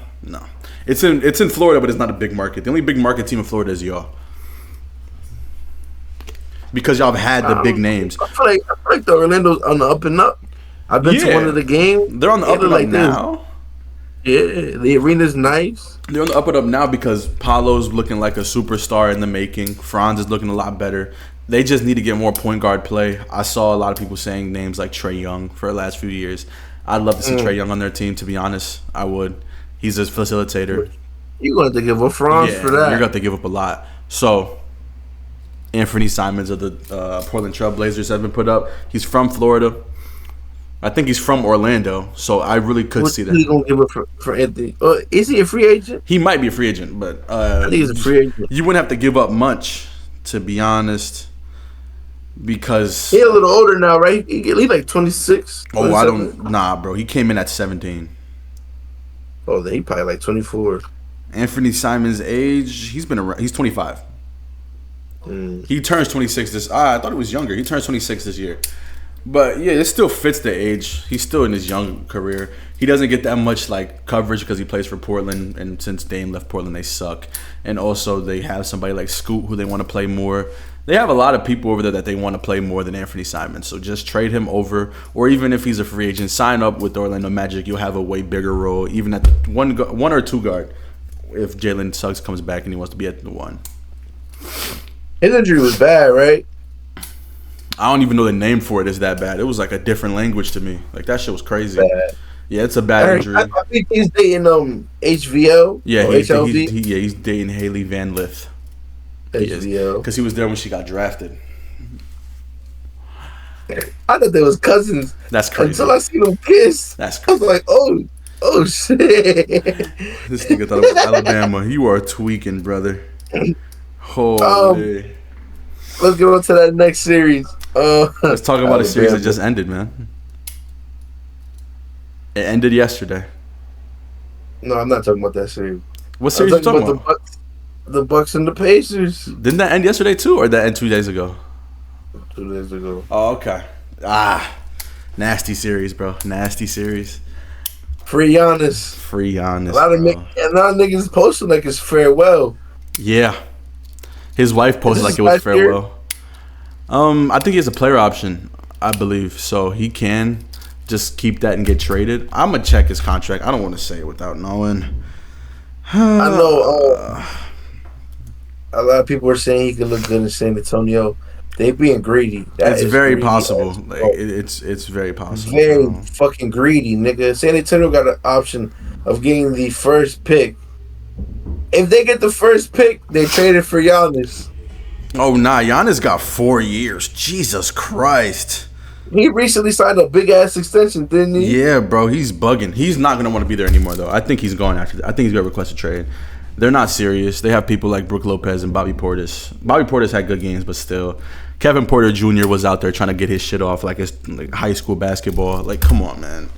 It's in Florida, but it's not a big market. The only big market team in Florida is y'all. Because y'all have had the big names. I feel like the Orlando's on the up and up. I've been to one of the games. They're on the up and up now. Yeah, the arena's nice. They're on the up and up now because Paulo's looking like a superstar in the making. Franz is looking a lot better. They just need to get more point guard play. I saw a lot of people saying names like Trae Young for the last few years. I'd love to see Trae Young on their team, to be honest. I would. He's a facilitator. You're going to have to give up Franz for that. You're going to have to give up a lot. So, Anthony Simons of the Portland Trail Blazers have been put up. He's from Florida. I think he's from Orlando, so I really could see that. He's going to give up for Anthony. Is he a free agent? He might be a free agent, but I think he's a free agent. You wouldn't have to give up much, to be honest, because he's a little older now, right? He's like 26. Oh, I don't. Nah, bro. He came in at 17. Oh, then he probably like 24. Anthony Simons' age, he's been around. He's 25. He turns 26 this. I thought he was younger. He turns 26 this year. But yeah, it still fits the age. He's still in his young career. He doesn't get that much like coverage because he plays for Portland, and since Dame left Portland, they suck. And also, they have somebody like Scoot who they want to play more. They have a lot of people over there that they want to play more than Anthony Simons. So just trade him over, or even if he's a free agent, sign up with the Orlando Magic. You'll have a way bigger role, even at the one or two guard. If Jalen Suggs comes back and he wants to be at the one. His injury was bad, right? I don't even know the name for it. It's that bad. It was like a different language to me. Like, that shit was crazy. Bad. Yeah, it's a bad injury. I think he's dating HVL. Yeah, he's dating Haley Van Lith. HVL. Because he was there when she got drafted. I thought they was cousins. That's crazy. Until I seen them kiss. That's crazy. I was like, oh shit. This nigga thought it was Alabama. You are tweaking, brother. Holy. Let's get on to that next series. Let's talk about a series that just ended, man. It ended yesterday. No, I'm not talking about that series. What series are you talking about? The Bucks and the Pacers. Didn't that end yesterday too, or did that end 2 days ago? 2 days ago. Oh, okay. Nasty series, bro. Nasty series. Free Giannis. A lot of niggas posting like it's farewell. Yeah. His wife posted like it was farewell. I think he has a player option, I believe, so he can just keep that and get traded. I'm gonna check his contract. I don't want to say it without knowing. I know. A lot of people are saying he could look good in San Antonio. They being greedy. It's very possible. Like, it's very possible. Very fucking greedy, nigga. San Antonio got an option of getting the first pick. If they get the first pick, they traded for Giannis. Oh, nah. Giannis got 4 years. Jesus Christ. He recently signed a big-ass extension, didn't he? Yeah, bro. He's bugging. He's not going to want to be there anymore, though. I think he's going after that. I think he's going to request a trade. They're not serious. They have people like Brook Lopez and Bobby Portis. Bobby Portis had good games, but still. Kevin Porter Jr. was out there trying to get his shit off like it's like high school basketball. Like, come on, man.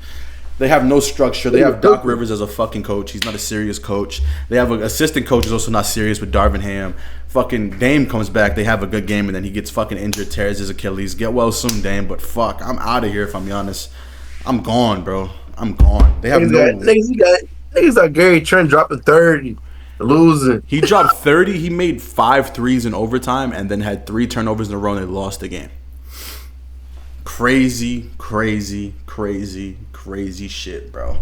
They have no structure. They have Doc Rivers as a fucking coach. He's not a serious coach. They have an assistant coach who's also not serious with Darvin Ham. Fucking Dame comes back. They have a good game, and then he gets fucking injured, tears his Achilles. Get well soon, Dame. But fuck, I'm out of here if I'm honest. I'm gone, bro. I'm gone. They have no. Niggas got Gary Trent dropping 30, losing. He dropped 30. He made 5 threes in overtime and then had 3 turnovers in a row and they lost the game. Crazy shit, bro.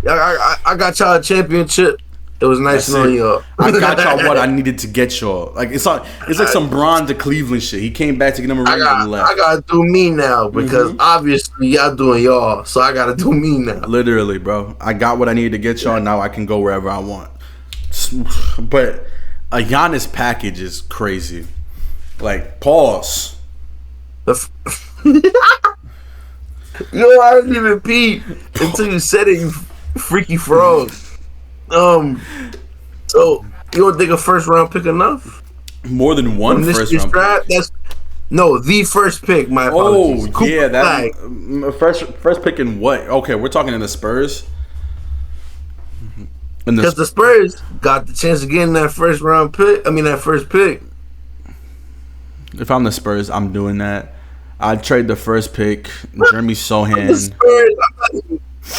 I got y'all a championship. It was nice knowing y'all. I got y'all what I needed to get y'all. Like it's like some Bron to Cleveland shit. He came back to get him a ring and left. I gotta do me now because obviously y'all doing y'all, so I gotta do me now. Literally, bro. I got what I needed to get y'all. Now I can go wherever I want. But a Giannis package is crazy. Like pause. Yo, I didn't even pee until you said it. You freaky frog. So you don't think a first round pick enough? More than one first round pick? That's the first pick. My apologies. Oh yeah, that first pick in what? Okay, we're talking in the Spurs. Because the Spurs got the chance of getting that first round pick. I mean that first pick. If I'm the Spurs, I'm doing that. I'd trade the first pick, Jeremy Sohan.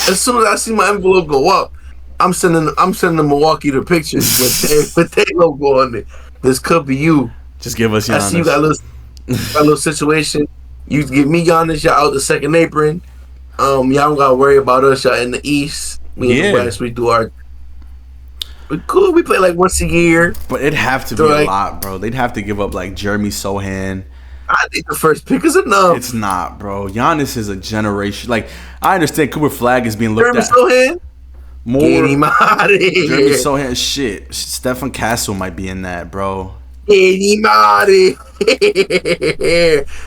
As soon as I see my envelope go up, I'm sending Milwaukee the pictures with their logo on it. This could be you. Just give us Giannis. I see you got a little situation. You get me Giannis, y'all out the second apron. Y'all don't gotta worry about us. Y'all in the East. We in the West. We do our. We cool. We play like once a year. But it'd have to be a lot, bro. They'd have to give up like Jeremy Sohan. I think the first pick is enough. It's not, bro. Giannis is a generation. Like I understand Cooper Flag is being looked Jeremy at. Sohan? More. Get him out of here. Jeremy Sohan, shit. Stephen Castle might be in that, bro. Get him out of here.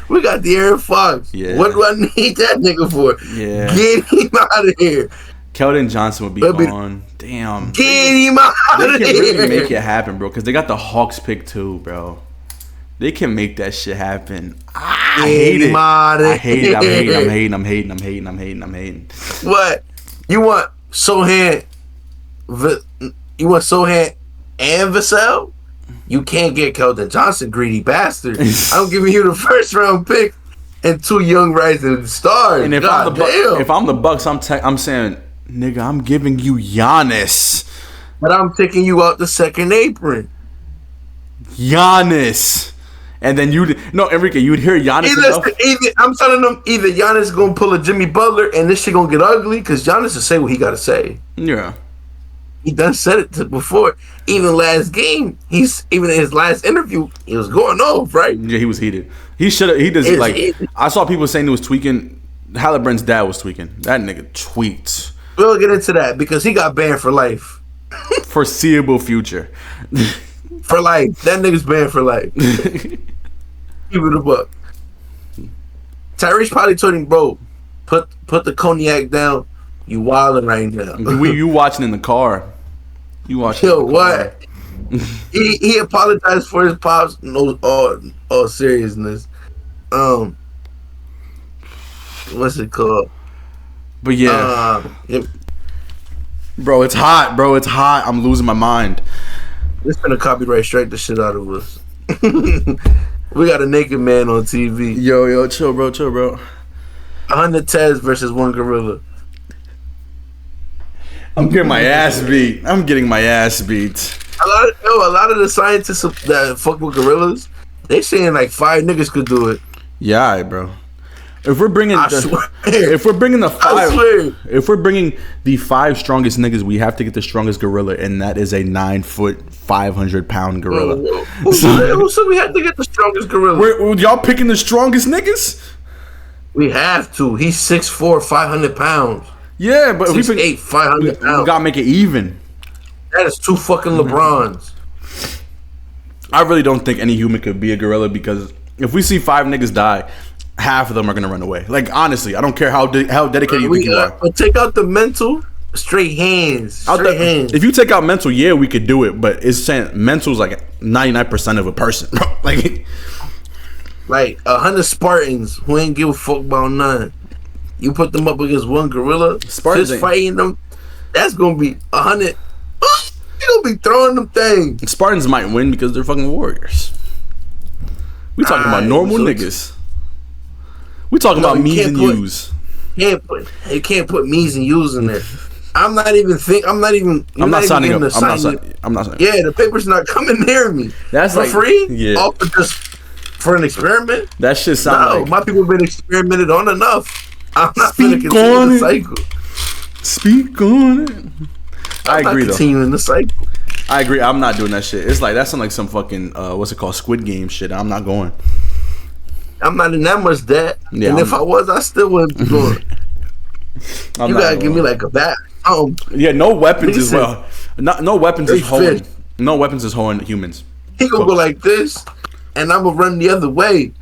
We got De'Aaron Fox. Yeah. What do I need that nigga for? Yeah. Get him out of here. Keldon Johnson would be gone. Damn. Get him out of here. They can really make it happen, bro, because they got the Hawks pick too, bro. They can make that shit happen. I hate it. I'm hating. What? You want Sohan? You want Sohan and Vassell? You can't get Keldon Johnson, greedy bastard. I'm giving you the first round pick and 2 young rising stars. And if I'm the Bucks, I'm saying, nigga, I'm giving you Giannis. But I'm taking you out the second apron. Giannis. And then Enrique, you would hear Giannis I'm telling them either Giannis is gonna pull a Jimmy Butler and this shit gonna get ugly because Giannis will say what he gotta say. Yeah. He done said it before. Even last game, even in his last interview, he was going off, right? Yeah, he was heated. I saw people saying he was tweaking. Halliburton's dad was tweaking. That nigga tweets. We'll get into that because he got banned for life. Foreseeable future. For life. That nigga's banned for life. Keep it a buck. Tyrese probably told him, bro, put the cognac down. You wilding right now. You watching in the car. You watching Yo, what? he apologized for his pops. No, all seriousness. What's it called? But yeah. Bro, it's hot. I'm losing my mind. It's gonna copyright strike the shit out of us. We got a naked man on TV. Yo, chill, bro. 100 Tez versus 1 gorilla. I'm getting my ass beat. A lot of the scientists that fuck with gorillas, they saying like 5 niggas could do it. Yeah, bro. If we're bringing the 5 strongest niggas, we have to get the strongest gorilla, and that is a 9 foot, 500-pound gorilla. So we have to get the strongest gorilla. Y'all picking the strongest niggas? We have to. He's 6'4", 500 pounds. Yeah, but 6'8", 500 pounds. We gotta make it even. That is 2 fucking LeBrons. I really don't think any human could be a gorilla because if we see 5 niggas die, half of them are gonna run away. Like honestly, I don't care how dedicated you think you are. But take out the mental, straight hands. If you take out mental, yeah, we could do it. But it's saying mental's like 99% of a person, bro. Like 100 Spartans who ain't give a fuck about none. You put them up against 1 gorilla, just fighting them. That's gonna be 100. You gonna be throwing them things. Spartans might win because they're fucking warriors. We talking about normal niggas. We talking about me's and yous. You can't put me's and you's in there. I'm not even think. I'm not even. You're I'm not not even signing getting up. the sign. I'm not signing. Yeah, the paper's not coming near me. That's For like, free? yeah. All for just for an experiment? That shit sound No, like. my people have been experimented on enough. I'm not gonna Speak continue on the it. cycle. Speak on it. I I'm not agree though. continuing the cycle. I agree. I'm not doing that shit. It's like that sounds like some fucking what's it called, Squid Game shit. I'm not going. I'm not in that much debt. Yeah, and I'm if I was, I still wouldn't be going. I'm You not gotta give me going. like a bat. Yeah, no weapons as Listen, well. No weapons is Hey, hoeing. Fish. No weapons is hoeing humans. He gonna go like this, and I'm gonna run the other way.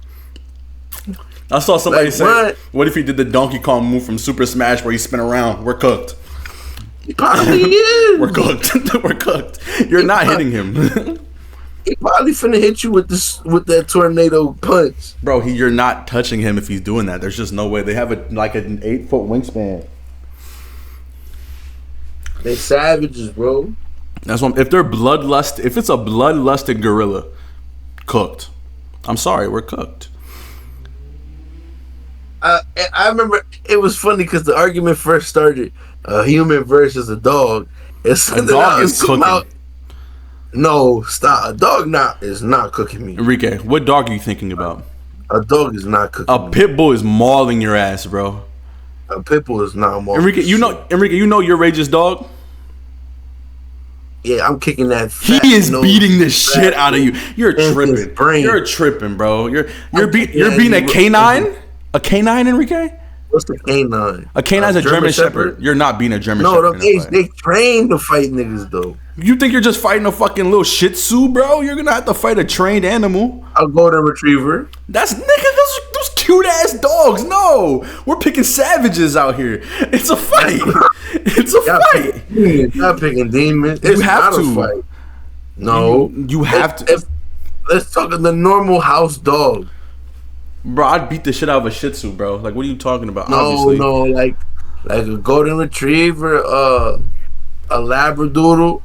I saw somebody Like, say, what if he did the Donkey Kong move from Super Smash where he spin around? We're cooked. He probably is. We're cooked. We're cooked. You're not hitting him. He probably finna hit you with that tornado punch. Bro, you're not touching him if he's doing that. There's just no way. They have like an 8-foot wingspan. They savages, bro. That's what. If they're bloodlust, if it's a bloodlusted gorilla, cooked. I'm sorry, we're cooked. I remember it was funny because the argument first started a human versus a dog. A dog is cooking. No, stop. A dog is not cooking me. Enrique, what dog are you thinking about? A dog is not cooking A me. pit bull is mauling your ass, bro. A pit bull is not more. Enrique, you know your Rage's dog? Yeah, I'm kicking that. He is beating the shit out of you. You're tripping. brain. You're tripping, bro. You're beating a canine? A canine, Enrique? What's the canine? A canine's a German Shepherd. You're not being a German No, Shepherd. no, they train to fight niggas though. You think you're just fighting a fucking little Shih Tzu, bro? You're gonna have to fight a trained animal. A golden retriever. That's nigga. Those cute ass dogs. No, we're picking savages out here. It's a fight. It's a fight. You're not picking demons. It's have not to. a fight. No, You have to. Let's talk of the normal house dog. Bro, I'd beat the shit out of a Shih Tzu, bro. Like, what are you talking about? No, Obviously. no, like a golden retriever, a labradoodle.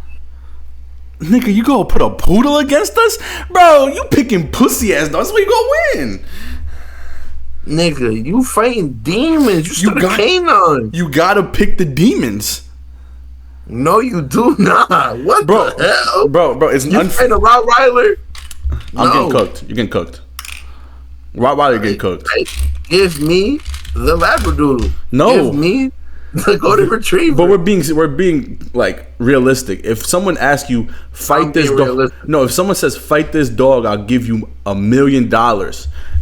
Nigga, you gonna put a poodle against us? Bro, you picking pussy ass dogs. That's where you gonna win. Nigga, you fighting demons. You got a canine. You gotta pick the demons. No, you do not. What the hell? Bro, it's you fight a Rottweiler? I'm getting cooked. You're getting cooked. Rottweiler getting cooked. Give me the labradoodle. No. Give me the golden retriever. But we're being like realistic. If someone asks you fight this dog, no. If someone says fight this dog, I'll give you $1 million.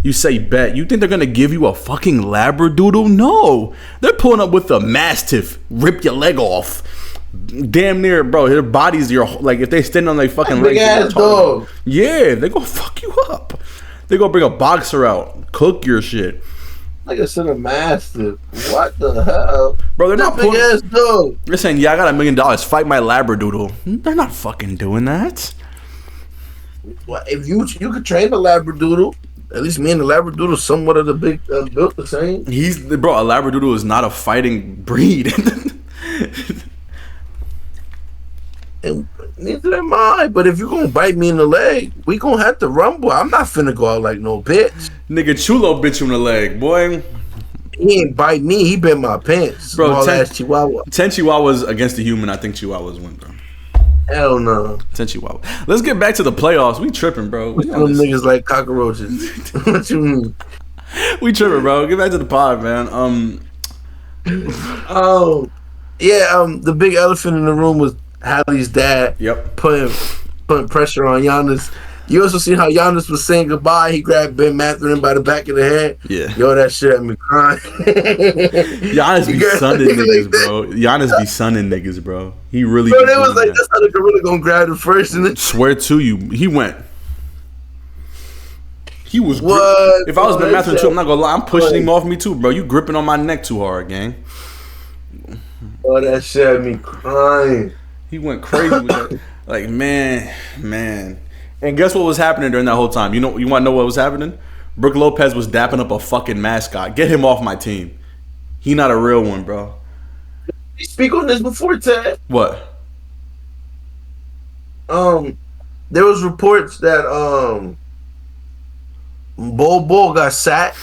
You say bet. You think they're gonna give you a fucking labradoodle? No, they're pulling up with a mastiff. Rip your leg off. Damn near, bro. Their bodies, like if they stand on their fucking legs, big ass dog. Yeah, they gonna fuck you up. They gonna bring a boxer out, cook your shit. Like I said, a mastiff. What the hell, bro? They're not big ass dog. They're saying, yeah, I got $1 million. Fight my labradoodle. They're not fucking doing that. Well, if you could train a labradoodle, at least me and the labradoodle somewhat of the big built the same. Bro. A labradoodle is not a fighting breed. And neither am I. But if you gonna bite me in the leg, we gonna have to rumble. I'm not finna go out like no bitch. Nigga, Chulo bit you in the leg, boy. He ain't bite me. He bit my pants. Bro, Small ass Chihuahua. 10 Chihuahuas against the human. I think Chihuahuas win, bro. Hell no. 10 Chihuahua. Let's get back to the playoffs. We tripping, bro. Them niggas like cockroaches. What you mean? We tripping, bro. Get back to the pod, man. The big elephant in the room was Hallie's dad. Yep. Putting pressure on Giannis. You also see how Giannis was saying goodbye. He grabbed Ben Mathurin by the back of the head. Yeah. Yo, that shit had me crying. Giannis be sunning niggas, like bro. Giannis be sunning niggas, bro. He really. Bro, they was like, that's how the gorilla gonna grab him first. And then swear to you, he went. He was. What? If I was Ben Mathurin too, I'm not gonna lie. I'm pushing him off me too, bro. You gripping on my neck too hard, gang. Oh, that shit had me crying. He went crazy with that. Like, man. And guess what was happening during that whole time? You want to know what was happening? Brook Lopez was dapping up a fucking mascot. Get him off my team. He not a real one, bro. Did you speak on this before, Ted? What? There was reports that Bol got sacked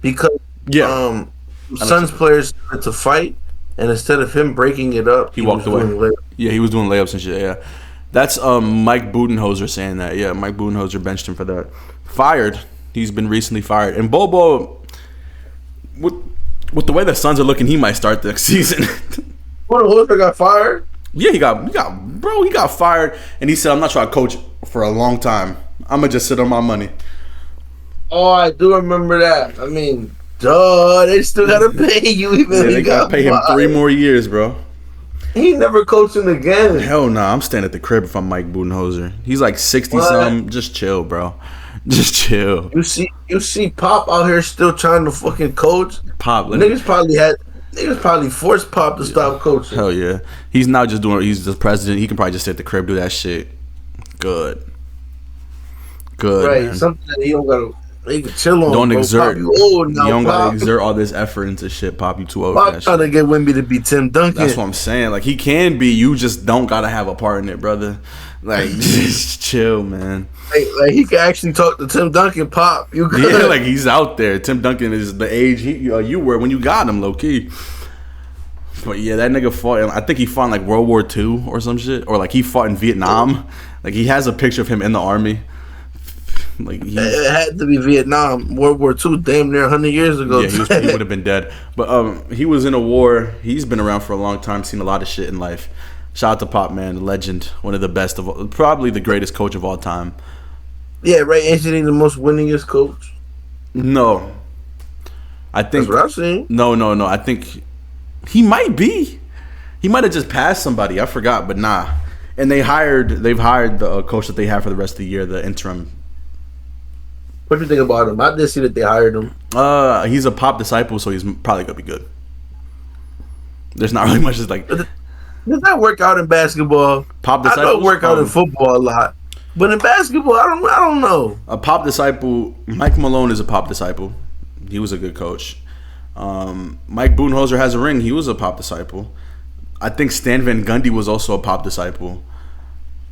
because Suns players started to fight, and instead of him breaking it up, He he was walked away. doing layups. Yeah, he was doing layups and shit. Yeah, that's Mike Budenholzer saying that. Yeah, Mike Budenholzer benched him for that. Fired. He's been recently fired. And Bobo, with the way the Suns are looking, he might start the season. Budenholzer got fired. Yeah, he got fired, and he said, "I'm not trying to coach for a long time. I'm gonna just sit on my money." Oh, I do remember that. I mean, duh, they still gotta pay you even. Yeah, they gotta pay him 3 more years, bro. He never coaching again. Hell no, I'm staying at the crib if I'm Mike Budenholzer. He's like 60 What? something. Just chill, bro. Just chill. You see, Pop out here still trying to fucking coach. Pop, Niggas probably forced Pop to stop coaching. hell yeah. He's not just doing. He's the president. He can probably just sit at the crib, do that shit. Good. Right, Man. something that he don't gotta. He can chill on. Don't bro. exert. Pop, you old now, You don't Pop. gotta exert all this effort into shit, Pop. You too old for Pop that trying shit. to get Wimby to be Tim Duncan. That's what I'm saying. Like he can be. You just don't gotta have a part in it, brother. Like just chill, man. Like he can actually talk to Tim Duncan. Pop, you good? Yeah, like he's out there. Tim Duncan is the age you were when you got him, low key. But yeah, that nigga fought. I think he fought in like World War II or some shit, or like he fought in Vietnam. Like he has a picture of him in the army. Like It had to be Vietnam, World War II, damn near 100 years ago. yeah, he would have been dead. But he was in a war. He's been around for a long time, seen a lot of shit in life. Shout out to Pop, man, the legend, one of the best of all, probably the greatest coach of all time. Yeah, right. Ain't he the most winningest coach? No, I think That's what I've seen. no. I think he might be. He might have just passed somebody. I forgot, but nah. And they've hired the coach that they have for the rest of the year, the interim. What do you think about him? I did see that they hired him. He's a Pop disciple, so he's probably gonna be good. There's not really much. Just like Does that work out in basketball? Pop I know disciples. it work out in football a lot, but in basketball, I don't know. A Pop disciple. Mike Malone is a Pop disciple. He was a good coach. Mike Budenholzer has a ring. He was a Pop disciple. I think Stan Van Gundy was also a Pop disciple.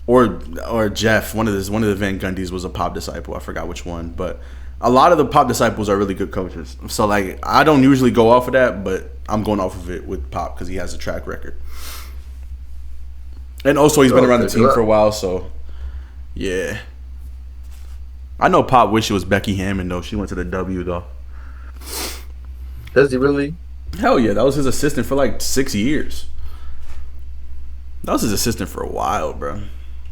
Or Jeff, one of the Van Gundys was a Pop disciple. I forgot which one, but a lot of the Pop disciples are really good coaches. So like, I don't usually go off of that, but I'm going off of it with Pop because he has a track record, and also he's been around the team for a while. So yeah, I know Pop wish it was Becky Hammond though. She went to the W though. Does he really? Hell yeah, that was his assistant for like 6 years. That was his assistant for a while, bro.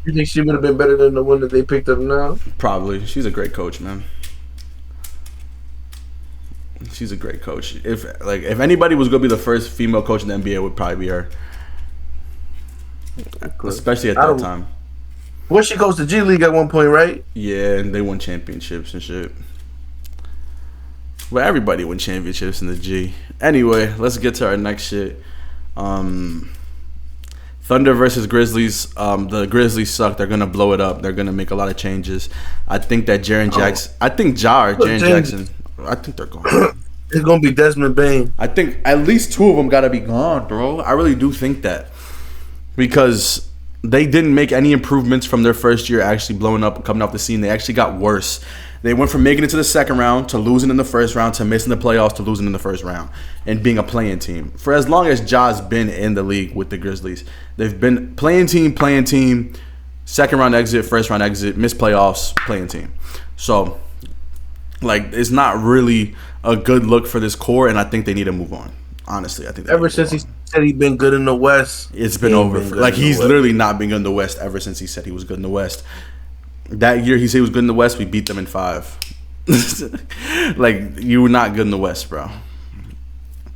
You think she would have been better than the one that they picked up now? Probably. She's a great coach, man. She's a great coach. If anybody was gonna be the first female coach in the NBA, it would probably be her. Especially at that time. Well, she coached the G League at one point, right? Yeah, and they won championships and shit. But everybody won championships in the G. Anyway, let's get to our next shit. Thunder versus Grizzlies. The Grizzlies suck. They're gonna blow it up. They're gonna make a lot of changes. I think that Jaren Jackson. I think Jaren Jackson. I think they're gone. It's gonna be Desmond Bain. I think at least 2 of them gotta be gone, bro. I really do think that because they didn't make any improvements from their first year actually blowing up and coming off the scene. They actually got worse. They went from making it to the second round to losing in the first round to missing the playoffs to losing in the first round and being a playing team. For as long as Ja's been in the league with the Grizzlies, they've been playing team, second round exit, first round exit, missed playoffs, playing team. So, like, it's not really a good look for this core, and I think they need to move on. Honestly, I think Ever since he said he's been good in the West, it's been over. Like, he's literally not been good in the West ever since he said he was good in the West. That year he said he was good in the West, we beat them in 5. Like, you were not good in the West, bro.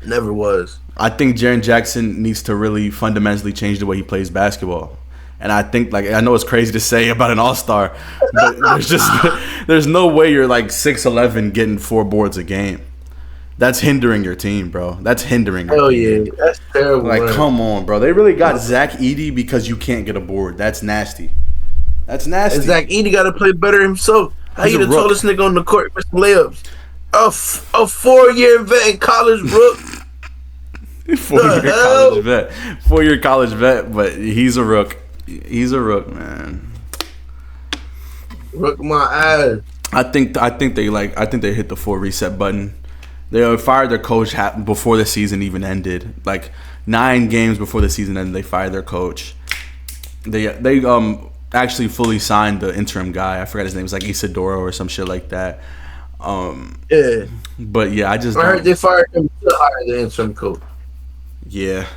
Never was. I think Jaren Jackson needs to really fundamentally change the way he plays basketball. And I think, like, I know it's crazy to say about an all-star, but there's no way you're like 6'11" getting 4 boards a game. That's hindering your team, bro. That's hindering your team. Yeah, that's terrible. Like, man. come on, bro. They really got Zach Edey because you can't get a board. That's nasty. That's nasty. And Zach Edey got to play better himself. How you the tallest nigga on the court with some layups? A 4-year vet in college, Rook. 4-year college vet, but he's a rook. He's a rook, man. Rook my ass. I think they hit the 4 reset button. They fired their coach before the season even ended. Like 9 games before the season ended, they fired their coach. They actually fully signed the interim guy. I forgot his name. It's like Isidoro or some shit like that. Yeah. But yeah, I heard they fired him to hire the interim coach. Yeah,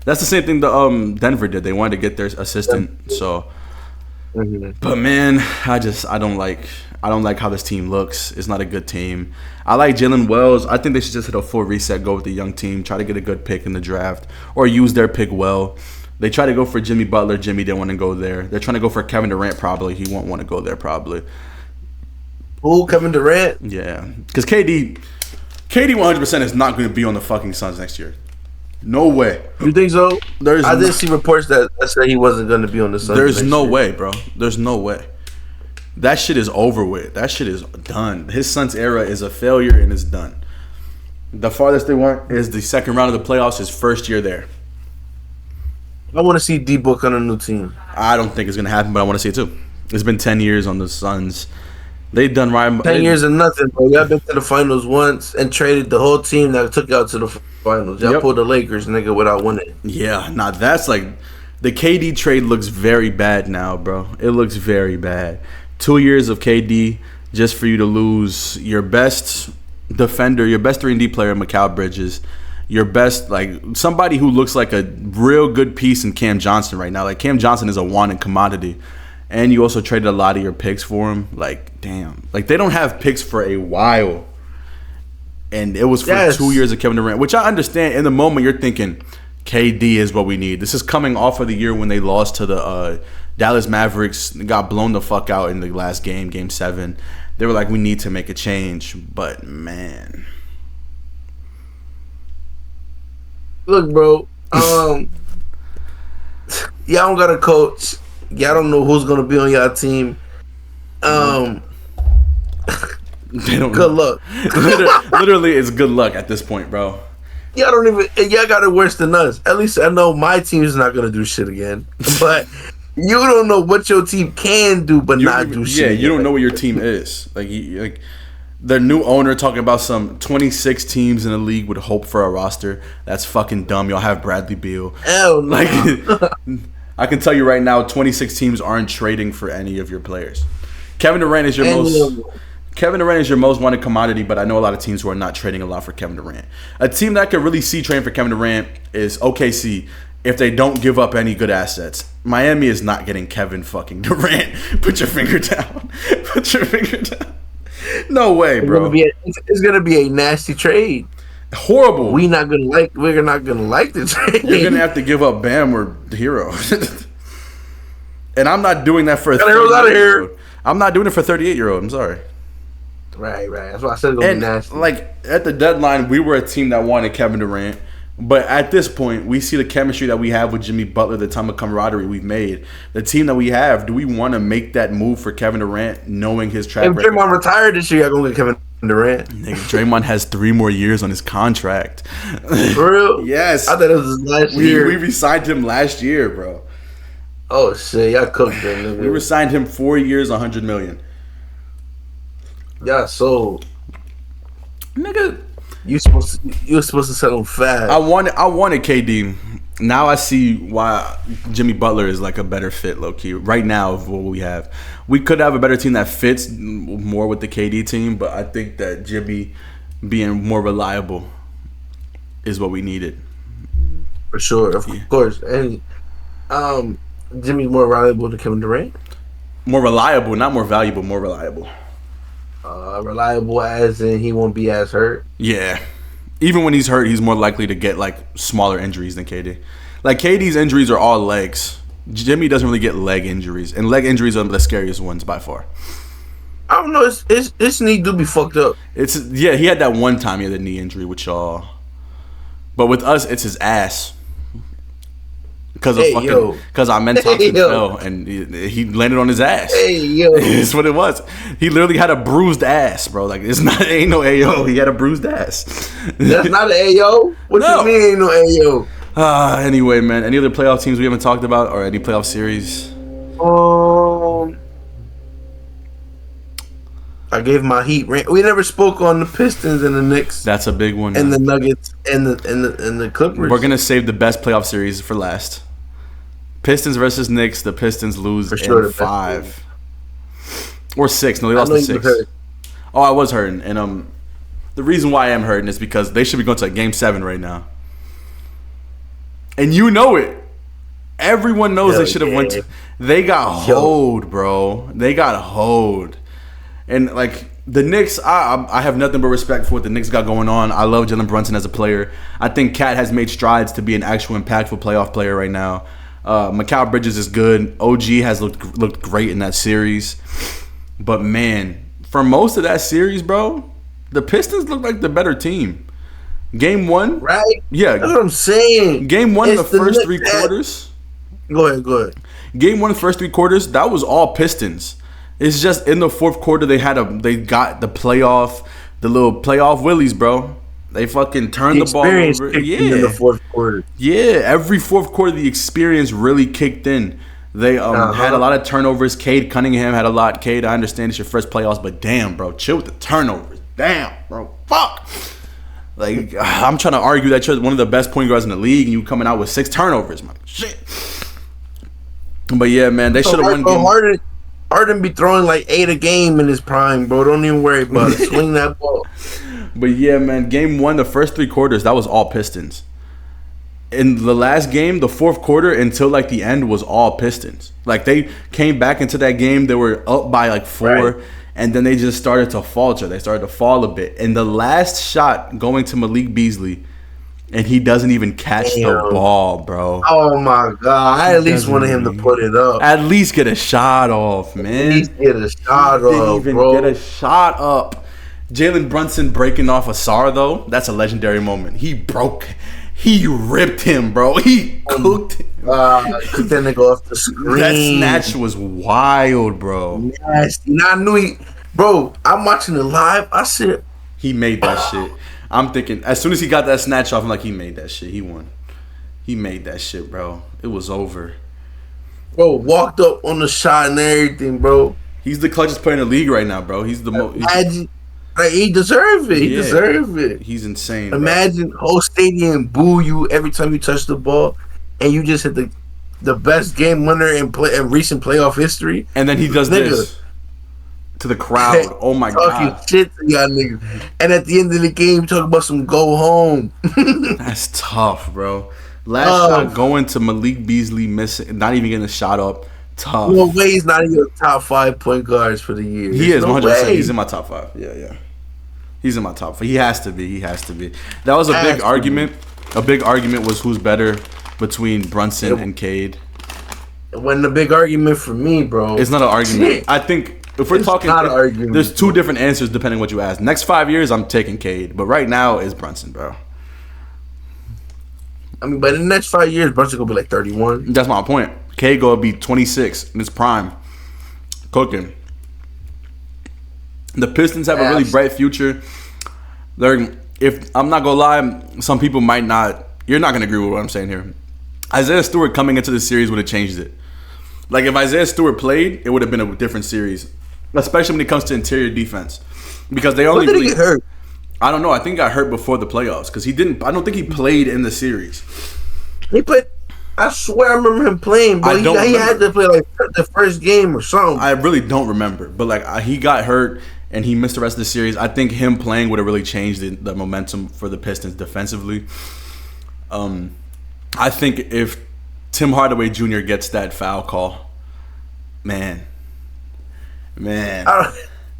that's the same thing the Denver did. They wanted to get their assistant. So, but man, I don't like how this team looks. It's not a good team. I like Jalen Wells. I think they should just hit a full reset, go with the young team, try to get a good pick in the draft, or use their pick well. They tried to go for Jimmy Butler. Jimmy didn't want to go there. They're trying to go for Kevin Durant. Probably he won't want to go there. Probably. Who, Kevin Durant? Yeah, because KD 100% is not going to be on the fucking Suns next year. No way. You think so? I did see reports that said he wasn't going to be on the Suns. There's no way, bro. There's no way. That shit is over with. That shit is done. His Suns era is a failure and it's done. The farthest they went is the second round of the playoffs, his first year there. I want to see D-Book on a new team. I don't think it's going to happen, but I want to see it too. It's been 10 years on the Suns. They've done right. 10 years and nothing, bro. Y'all been to the finals once and traded the whole team that took y'all to the finals. Y'all pulled the Lakers, nigga, without winning. Yeah, now that's like the KD trade looks very bad now, bro. It looks very bad. 2 years of KD just for you to lose your best defender, your best 3-and-D player, Mikal Bridges, your best, like, somebody who looks like a real good piece in Cam Johnson right now. Like, Cam Johnson is a wanted commodity. And you also traded a lot of your picks for him. Like, damn. Like, they don't have picks for a while. And it was for 2 years of Kevin Durant, which I understand. In the moment, you're thinking, KD is what we need. This is coming off of the year when they lost to the Dallas Mavericks, got blown the fuck out in the last game, Game 7. They were like, we need to make a change. But, man. Look, bro. Y'all don't got a coach. Y'all don't know who's gonna be on y'all team. They don't. Good luck. Literally, it's good luck at this point, bro. Y'all don't even. Y'all got it worse than us. At least I know my team's not gonna do shit again. But you don't know what your team can do, but not do shit. Yeah, you again. don't know what your team is. Like their new owner talking about some 26 teams in the league would hope for a roster. That's fucking dumb. Y'all have Bradley Beal. Hell no. Like. I can tell you right now, 26 teams aren't trading for any of your players. Kevin Durant is your most wanted commodity, but I know a lot of teams who are not trading a lot for Kevin Durant. A team that I could really see trading for Kevin Durant is OKC if they don't give up any good assets. Miami is not getting Kevin fucking Durant. Put your finger down. Put your finger down. No way, bro. It's gonna be a nasty trade. Horrible. We're not gonna like the trade. You're gonna have to give up Bam or Hero. And I'm not doing that for a 38-year-old. I'm not doing it for a 38-year-old. I'm sorry. Right. That's why I said it's gonna be nasty. Like at the deadline, we were a team that wanted Kevin Durant. But at this point, we see the chemistry that we have with Jimmy Butler, the time of camaraderie we've made, the team that we have. Do we want to make that move for Kevin Durant, knowing his track record? If Draymond retired this year, y'all gonna get Kevin Durant. Nigga, Draymond has 3 more years on his contract. For real? Yes. I thought it was his last year. We re-signed him last year, bro. Oh shit, y'all cooked that nigga. We re-signed him 4 years, $100 million. Y'all sold. Nigga. You were supposed to sell him fast. I wanted KD. Now I see why Jimmy Butler is like a better fit, low key. Right now, of what we have, we could have a better team that fits more with the KD team, but I think that Jimmy being more reliable is what we needed. For sure, of course. And Jimmy's more reliable than Kevin Durant. More reliable, not more valuable. More reliable. Reliable as in he won't be as hurt. Yeah. Even when he's hurt, he's more likely to get like smaller injuries than KD. Like KD's injuries are all legs. Jimmy doesn't really get leg injuries, and leg injuries are the scariest ones by far. I don't know. His knee do be fucked up. He had that one time he had a knee injury with y'all, but with us, it's his ass. Because our men Thompson fell and he landed on his ass. Hey yo, that's what it was. He literally had a bruised ass, bro. Like ain't no AO. He had a bruised ass. That's not an AO. What you mean ain't no AO? Anyway, man. Any other playoff teams we haven't talked about or any playoff series? I gave my Heat. We never spoke on the Pistons and the Knicks That's a big one. and the Nuggets and the Clippers. We're gonna save the best playoff series for last. Pistons versus Knicks. The Pistons lose For sure, in the best 5 or 6. No, they I lost know in you 6. hurt. Oh, I was hurting, and the reason why I am hurting is because they should be going to Game 7 right now, and you know it. Everyone knows Hell they should have yeah. went. They got hoed, bro. They got hoed, and like the Knicks, I have nothing but respect for what the Knicks got going on. I love Jalen Brunson as a player. I think Cat has made strides to be an actual impactful playoff player right now. Mikal Bridges is good. OG has looked great in that series, but man, for most of that series, bro, the Pistons look like the better team. Game 1, Right? yeah. That's what I'm saying. Game 1, It's the first Knicks 3 quarters. Go ahead. Game 1, the first 3 quarters, that was all Pistons. It's just in the fourth quarter they got the little playoff willies, bro. They fucking turned the ball over. In the fourth quarter. Yeah, every fourth quarter the experience really kicked in. They had a lot of turnovers. Cade Cunningham had a lot. Cade, I understand it's your first playoffs, but damn, bro, chill with the turnovers. Damn, bro, fuck. Like, I'm trying to argue that you're one of the best point guards in the league, and you coming out with 6 turnovers, man. Shit. But yeah, man, they should have won. Harden be throwing like 8 a game in his prime, bro. Don't even worry about it. Swing that ball. But yeah, man, Game 1, the first 3 quarters, that was all Pistons. In the last game, the fourth quarter until like the end was all Pistons. Like they came back into that game, they were up by like 4, Right. and then they just started to falter. They started to fall a bit. And the last shot going to Malik Beasley, and he doesn't even catch the ball, bro. Oh my god! I at least wanted him to put it up. At least get a shot off, man. At least get a shot Didn't off, even bro. get a shot up. Jalen Brunson breaking off a Sar though, that's a legendary moment. He ripped him, bro. He cooked him. Took that nigga off the screen. That snatch was wild, bro. Nasty. And I knew bro, I'm watching it live. I said, He made that shit. I'm thinking, as soon as he got that snatch off, I'm like, he made that shit. He won. He made that shit, bro. It was over. bro, walked up on the shot and everything, bro. He's the clutchest player in the league right now, bro. He's the most. Imagine, like, he deserved it. He deserved it. He's insane. Imagine whole stadium boo you every time you touch the ball, and you just hit the best game winner in recent playoff history. And then he does this to the crowd. Oh my talking god, shit to y'all niggas. And at the end of the game, you talk about some go home. that's tough, bro. Last shot going to Malik Beasley, missing, not even getting a shot up. Tough. No way he's not in your top 5 point guards for the year. He is 100%. way. He's in my top 5. Yeah. He's in my top 5. He has to be. That was a big argument. A big argument was who's better between Brunson and Cade. It wasn't a big argument for me, bro. It's not an argument. Shit. I think if we're talking, not an argument. There's 2 different answers depending on what you ask. Next 5 years, I'm taking Cade, but right now it's Brunson, bro. I mean, but in the next 5 years, Brunson gonna be like 31. That's my point. Cade gonna be 26 in his prime, cooking. The Pistons have a really bright future. If I'm not gonna lie, some people might not. You're not gonna agree with what I'm saying here. Isaiah Stewart coming into the series would have changed it. Like if Isaiah Stewart played, it would have been a different series, especially when it comes to interior defense, because they only When did he get hurt? I don't know. I think he got hurt before the playoffs because he didn't. I don't think he played in the series. He played. I swear I remember him playing, but he had to play like the first game or something. I really don't remember, but like he got hurt and he missed the rest of the series. I think him playing would have really changed the momentum for the Pistons defensively. I think if Tim Hardaway Jr. gets that foul call, man. They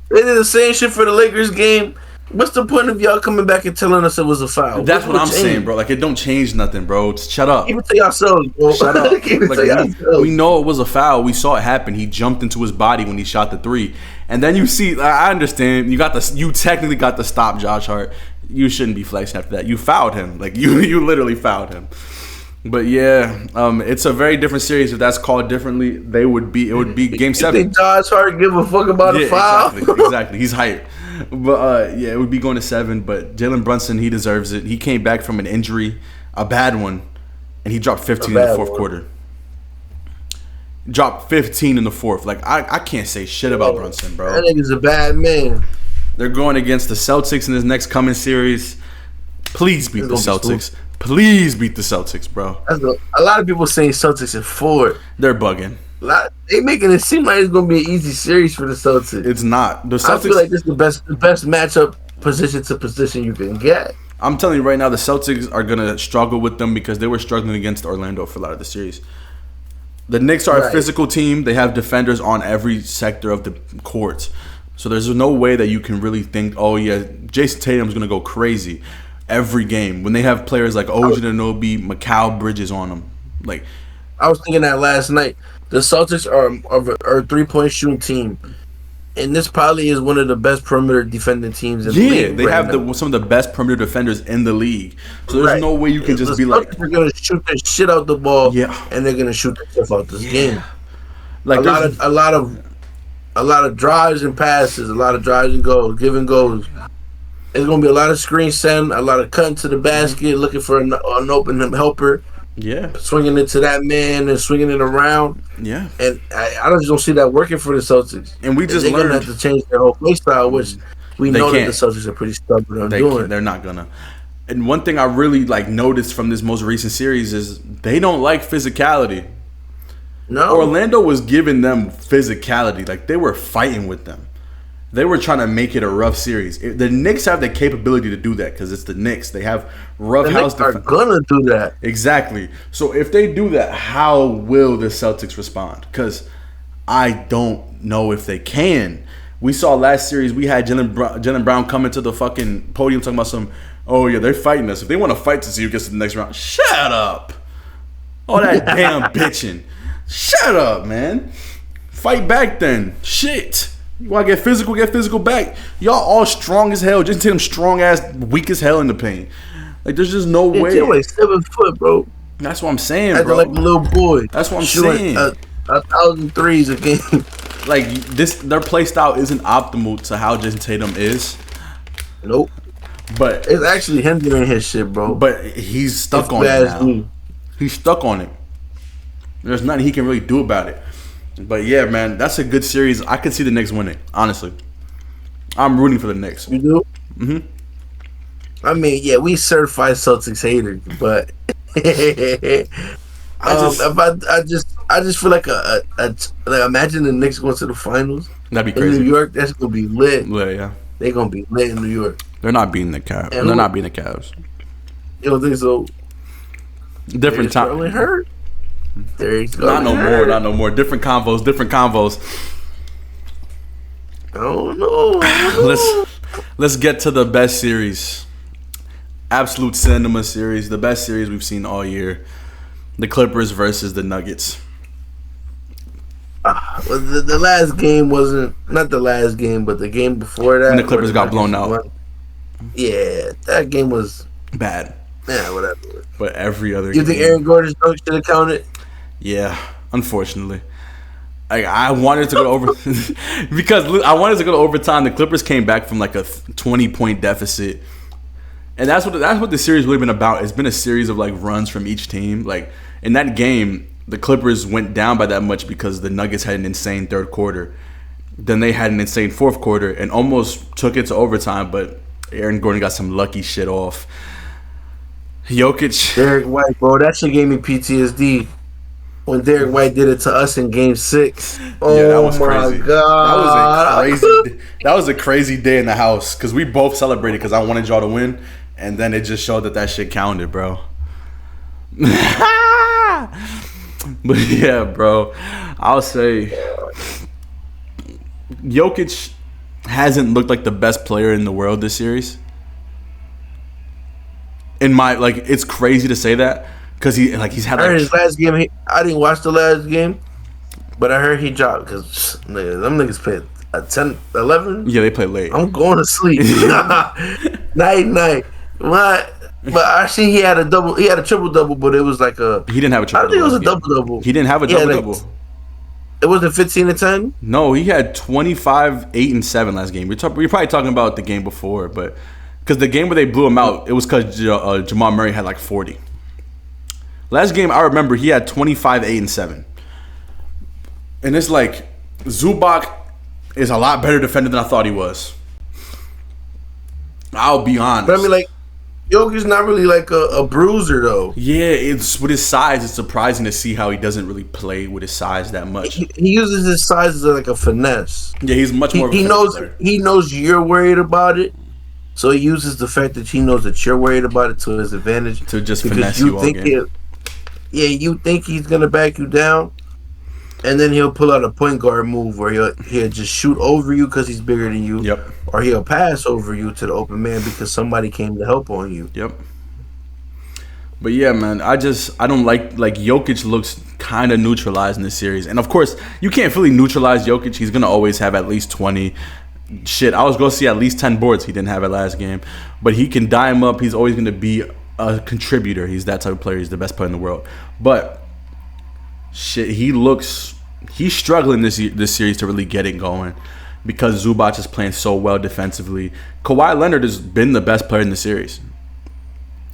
did the same shit for the Lakers game. What's the point of y'all coming back and telling us it was a foul? That's what I'm saying, bro. Like, it don't change nothing, bro. Just shut up. Keep it to yourselves, bro. Shut up. Keep it Like, to yourselves. we know it was a foul. We saw it happen. He jumped into his body when he shot the 3. And then you see, I understand. You technically got the stop, Josh Hart. You shouldn't be flexing after that. You fouled him. Like, you literally fouled him. But yeah, it's a very different series. If that's called differently, it would be Game 7. You think Josh Hart give a fuck about a foul? Exactly. He's hyped. But yeah, it would be going to 7. But Jalen Brunson, he deserves it. He came back from an injury, a bad one, and he dropped 15 in the fourth quarter. dropped 15 in the fourth. Like I can't say shit about Brunson, bro. That nigga's a bad man. They're going against the Celtics in this next coming series. Please beat the Celtics. Please beat the Celtics, bro. A lot of people saying Celtics in 4. They're bugging. They making it seem like it's gonna be an easy series for the Celtics. It's not. The Celtics, I feel like this is the best matchup position to position you can get. I'm telling you right now, the Celtics are gonna struggle with them because they were struggling against Orlando for a lot of the series. The Knicks are a physical team. They have defenders on every sector of the court. So there's no way that you can really think, oh yeah, Jason Tatum's gonna go crazy every game when they have players like OG Anunoby, Mikal Bridges on them. Like, I was thinking that last night. The Celtics are a 3-point shooting team, and this probably is one of the best perimeter defending teams in the league. Yeah, they have some of the best perimeter defenders in the league. So there's no way you can just be like, they're gonna shoot the shit out the ball, yeah, and they're gonna shoot the stuff out this game. Like a lot of drives and passes, a lot of drives and goals, give and goes. There's gonna be a lot of screen send, a lot of cutting to the basket, looking for an open helper. Yeah, swinging it to that man and swinging it around. Yeah, and I just don't see that working for the Celtics. And we just they're learned gonna have to change their whole play style, which we know that the Celtics are pretty stubborn on doing. They're not gonna. And one thing I really noticed from this most recent series is they don't like physicality. No, Orlando was giving them physicality. Like, they were fighting with them. They were trying to make it a rough series. The Knicks have the capability to do that because it's the Knicks. They have rough house. The Knicks are gonna do that. Exactly. So if they do that, how will the Celtics respond? Because I don't know if they can. We saw last series, we had Jaylen Brown come into the fucking podium talking about oh yeah, they're fighting us. If they want to fight to see who gets to the next round, shut up. All that damn bitching. Shut up, man. Fight back then. Shit. You want to get physical back. Y'all all strong as hell. Just Tatum strong ass, weak as hell in the paint. Like, there's just no way. Tatum like 7 foot, bro. That's what I'm saying, bro. Acting like a little boy. That's what I'm saying. 1,000 threes a game. Like, their play style isn't optimal to how Jason Tatum is. Nope. But it's actually hindering his shit, bro. But he's stuck on it now. He's stuck on it. There's nothing he can really do about it. But yeah, man, that's a good series. I could see the Knicks winning, honestly. I'm rooting for the Knicks. You do? Mm-hmm. I mean, yeah, we certified Celtics haters, but I just feel like imagine the Knicks going to the finals. That'd be crazy. In New York, that's gonna be lit. Yeah. They're gonna be lit in New York. They're not beating the Cavs. They're not beating the Cavs. You don't think so? Different time. Really hurt. Not no more. Different convos. I don't know. Let's get to the best series. Absolute cinema series. The best series we've seen all year. The Clippers versus the Nuggets. The last game wasn't not the last game, but the game before that. When the Clippers got blown out. Yeah, that game was bad. Yeah, whatever. But every other game. You think Aaron Gordon's dunk should have counted? Yeah, unfortunately. I wanted to go over because I wanted to go to overtime. The Clippers came back from like a 20-point deficit, and that's what the series really been about. It's been a series of like runs from each team. Like in that game, the Clippers went down by that much because the Nuggets had an insane third quarter. Then they had an insane fourth quarter and almost took it to overtime, but Aaron Gordon got some lucky shit off. Jokic. Derek White, bro, that shit gave me PTSD. When Derek White did it to us in Game 6. Oh, yeah, that was crazy. God. That was a crazy day in the house because we both celebrated because I wanted y'all to win, and then it just showed that shit counted, bro. But yeah, bro, I'll say Jokic hasn't looked like the best player in the world this series. It's crazy to say that. Because he's had. I heard his last game. I didn't watch the last game, but I heard he dropped because them niggas played at 10, 11. Yeah, they play late. I'm going to sleep. night. What? But actually, he had a double. He had a triple double, but it was like a. He didn't have a triple. I think it was a double double. He didn't have a double double. It wasn't 15 and 10. No, he had 25, 8 and 7 last game. We're probably talking about the game before, but because the game where they blew him out, it was because Jamal Murray had like 40. Last game, I remember he had 25, 8, and 7. And it's like Zubac is a lot better defender than I thought he was. I'll be honest. But I mean, like, Jokic's not really like a bruiser though. Yeah, it's with his size. It's surprising to see how he doesn't really play with his size that much. He uses his size as like a finesse. Yeah, he's much more. He knows you're worried about it, so he uses the fact that he knows that you're worried about it to his advantage. To just finesse you all game. You think he's gonna back you down, and then he'll pull out a point guard move where he'll just shoot over you because he's bigger than you. Yep. Or he'll pass over you to the open man because somebody came to help on you. Yep. But yeah, man, I don't like Jokic looks kind of neutralized in this series. And of course, you can't fully neutralize Jokic. He's going to always have at least 20. Shit, I was going to see at least 10 boards he didn't have at last game. But he can dye him up. He's always going to be a contributor. He's that type of player. He's the best player in the world. But shit, he's struggling this series to really get it going because Zubac is playing so well defensively. Kawhi Leonard has been the best player in the series.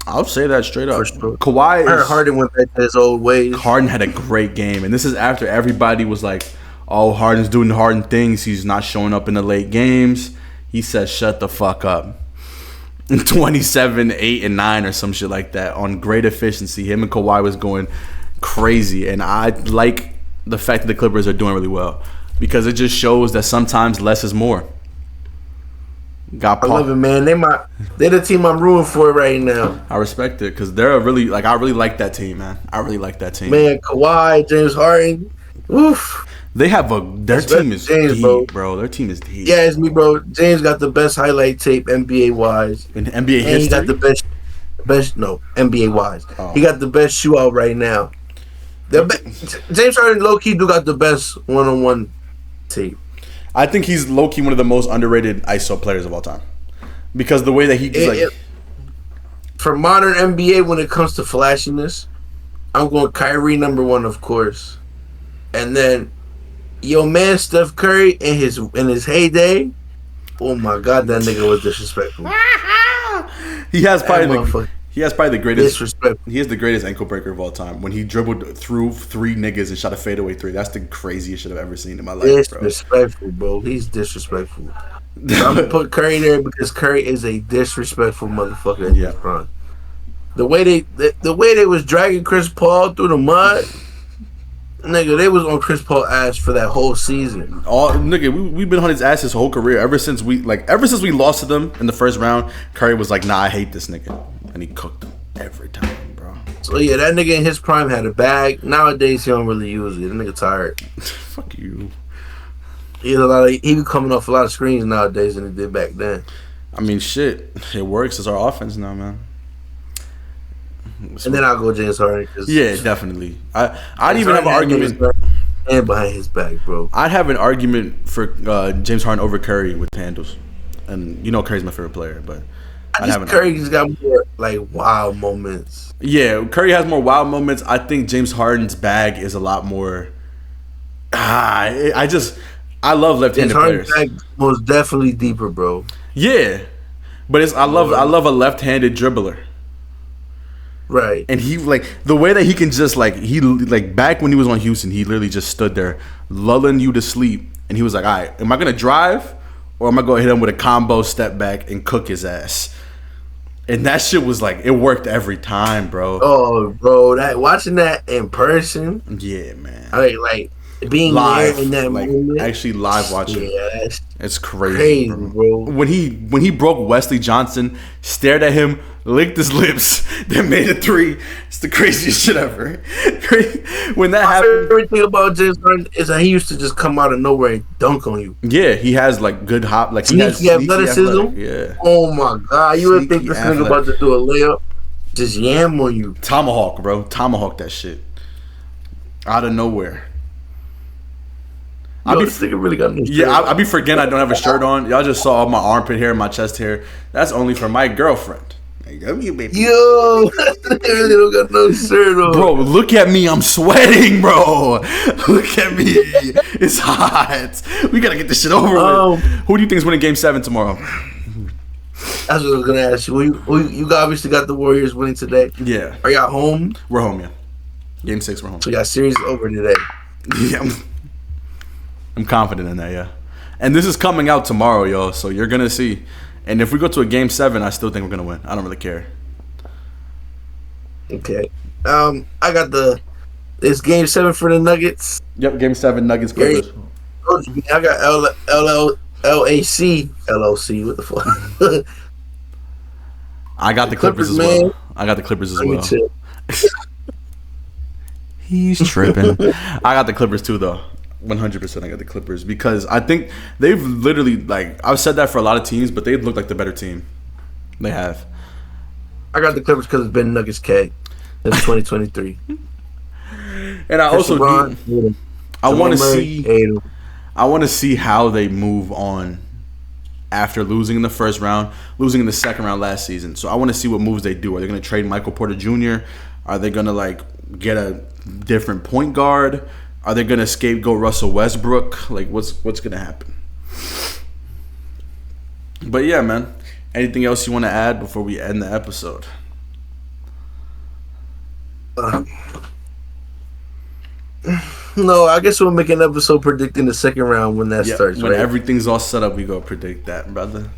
I'll say that straight up. Sure. Harden went back to his old ways. Harden had a great game, and this is after everybody was like, "Oh, Harden's doing Harden things. He's not showing up in the late games." He said, "Shut the fuck up." 27, 8, and 9 or some shit like that on great efficiency. Him and Kawhi was going crazy, and I like the fact that the Clippers are doing really well because it just shows that sometimes less is more. I love it, man. They're the team I'm rooting for right now. I respect it because they're I really like that team, man. I really like that team. Man, Kawhi, James Harden, oof. Their team is James, deep, bro. Their team is deep. Yeah, it's me, bro. James got the best highlight tape NBA wise. In NBA history? He got the best NBA wise. Oh. He got the best shootout right now. James Harden low key do got the best one-on-one tape. I think he's low key one of the most underrated ISO players of all time because the way that for modern NBA when it comes to flashiness, I'm going Kyrie number 1, of course, and then yo man Steph Curry in his heyday. Oh my God, that nigga was disrespectful. He has probably the greatest. Disrespectful. He is the greatest ankle breaker of all time. When he dribbled through 3 niggas and shot a fadeaway 3, that's the craziest shit I've ever seen in my life, bro. Disrespectful, bro. He's disrespectful. I'm gonna put Curry there because Curry is a disrespectful motherfucker in his prime. The way they was dragging Chris Paul through the mud, nigga, they was on Chris Paul ass for that whole season. We've been on his ass his whole career ever since we lost to them in the first round. Curry was like, "Nah, I hate this nigga," and he cooked him every time, bro. So yeah, that nigga in his prime had a bag. Nowadays he don't really use it. That nigga tired. Fuck you. He be coming off a lot of screens nowadays than he did back then. I mean, shit, it works. It's our offense now, man. And then I'll go James Harden. Yeah, definitely. I'd even have an argument. And behind his back, bro. I'd have an argument for James Harden over Curry with handles. And you know Curry's my favorite player, but Curry's got more like wild moments. Yeah, Curry has more wild moments. I think James Harden's bag is a lot more. I love left-handed players. James Harden's bag most definitely deeper, bro. Yeah, but I love a left-handed dribbler. Right. And he the way that he can just back when he was on Houston, he literally just stood there lulling you to sleep, and he was like, "All right, am I gonna drive, or am I gonna hit him with a combo step back and cook his ass?" And that shit was it worked every time, bro. Oh, bro, watching that in person. Yeah, man. Like being live there in that moment. Actually live watching. Yeah, it's crazy, bro. When he broke Wesley Johnson, stared at him, licked his lips, then made a 3. It's the craziest shit ever. When that happened, my favorite thing about James Harden is that he used to just come out of nowhere and dunk on you. Yeah, he has good hop, he has sneaky athleticism. Yeah. Oh my God, you would think this nigga about to do a layup, just yam on you. Tomahawk, bro, tomahawk that shit out of nowhere. This nigga really got no shirt. Yeah, I be forgetting I don't have a shirt on. Y'all just saw all my armpit hair, my chest hair. That's only for my girlfriend. Yo, that really don't got no shirt on. Bro, look at me. I'm sweating, bro. Look at me. It's hot. We got to get this shit over with. Who do you think is winning Game 7 tomorrow? That's what I was going to ask you. You obviously got the Warriors winning today. Yeah. Are y'all home? We're home, yeah. Game 6, we're home. So y'all series over today. Yeah. I'm confident in that, yeah. And this is coming out tomorrow, yo. So you're gonna see. And if we go to a game 7, I still think we're gonna win. I don't really care. Okay. I got it's game 7 for the Nuggets. Yep, game 7, Nuggets Yeah, Clippers. I got LAC LLC. What the fuck? I got the Clippers as man. well. I got the Clippers as Let me well. chill. He's tripping. I got the Clippers too, though. 100% I got the Clippers because I think they've literally, like, I've said that for a lot of teams, but they look like the better team. They have. I got the Clippers because it's been Nuggets K since 2023. And I also do. I want to see how they move on after losing in the first round, losing in the second round last season. So I want to see what moves they do. Are they going to trade Michael Porter Jr.? Are they going to like get a different point guard? Are they going to scapegoat Russell Westbrook? Like what's going to happen? But yeah, man. Anything else you want to add before we end the episode? No, I guess we'll make an episode predicting the second round when that starts. When right? everything's all set up, we go predict that, brother.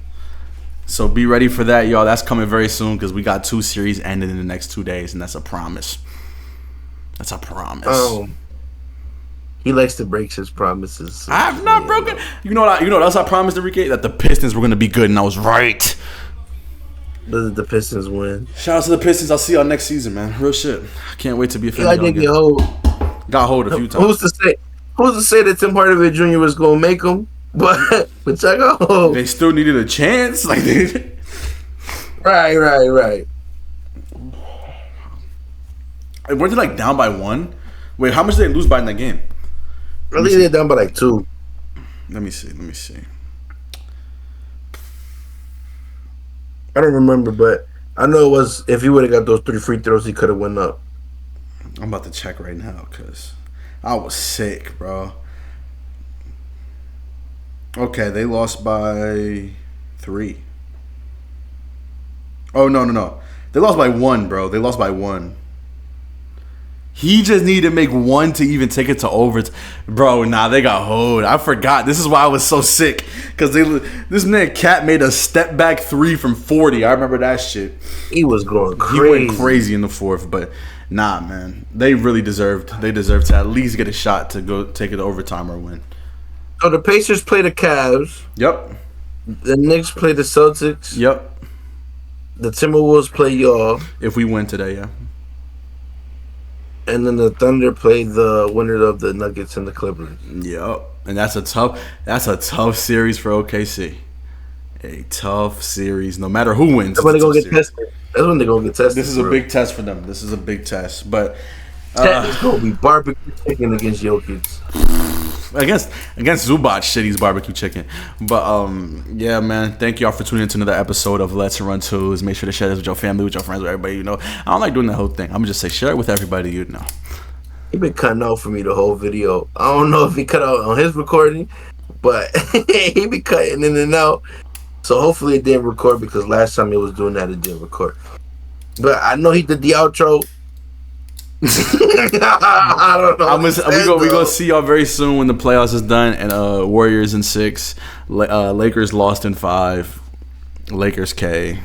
So be ready for that, y'all. That's coming very soon because we got 2 series ending in the next 2 days, and that's a promise. That's a promise. He likes to break his promises. I've not broken. You know what else I promised Enrique? That the Pistons were gonna be good, and I was right. The Pistons win. Shout out to the Pistons. I'll see y'all next season, man. Real shit. I can't wait to be a fan. I did get hold. Got hold a few times. Who's to say that Tim Hardaway Jr. was gonna make them? But I got hold. They still needed a chance. Like they. Right. Weren't they like down by 1? Wait, how much did they lose by in that game? I think they're down by like 2. Let me see. I don't remember, but I know it was. If he would have got those 3 free throws, he could have went up. I'm about to check right now because I was sick, bro. Okay, they lost by 3. Oh, no. They lost by 1, bro. They lost by 1. He just needed to make 1 to even take it to overtime. Bro, nah, they got hold. I forgot. This is why I was so sick. Because this man, Cat, made a step back 3 from 40. I remember that shit. He was going crazy. He went crazy in the 4th, but nah, man. They really deserved to at least get a shot to go take it to overtime or win. So the Pacers play the Cavs. Yep. The Knicks play the Celtics. Yep. The Timberwolves play Yall. If we win today, yeah. And then the Thunder play the winner of the Nuggets and the Clippers. Yep. And that's a tough series for OKC. A tough series, no matter who wins. That's when they're gonna get tested. That's when they're gonna get tested. This is a big test for them. This is a big test. But it's gonna be barbecue chicken against Jokic. Against Zubac, shit, he's barbecue chicken. But yeah, man. Thank y'all for tuning into another episode of Let's Run Twos. Make sure to share this with your family, with your friends, with everybody you know. I don't like doing that whole thing. I'm gonna just say share it with everybody you know. He been cutting out for me the whole video. I don't know if he cut out on his recording, but he be cutting in and out. So hopefully it didn't record because last time it was doing that it didn't record. But I know he did the outro. I don't know. We gonna see y'all very soon when the playoffs is done and Warriors in 6, Lakers lost in 5, Lakers K.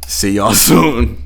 See y'all soon.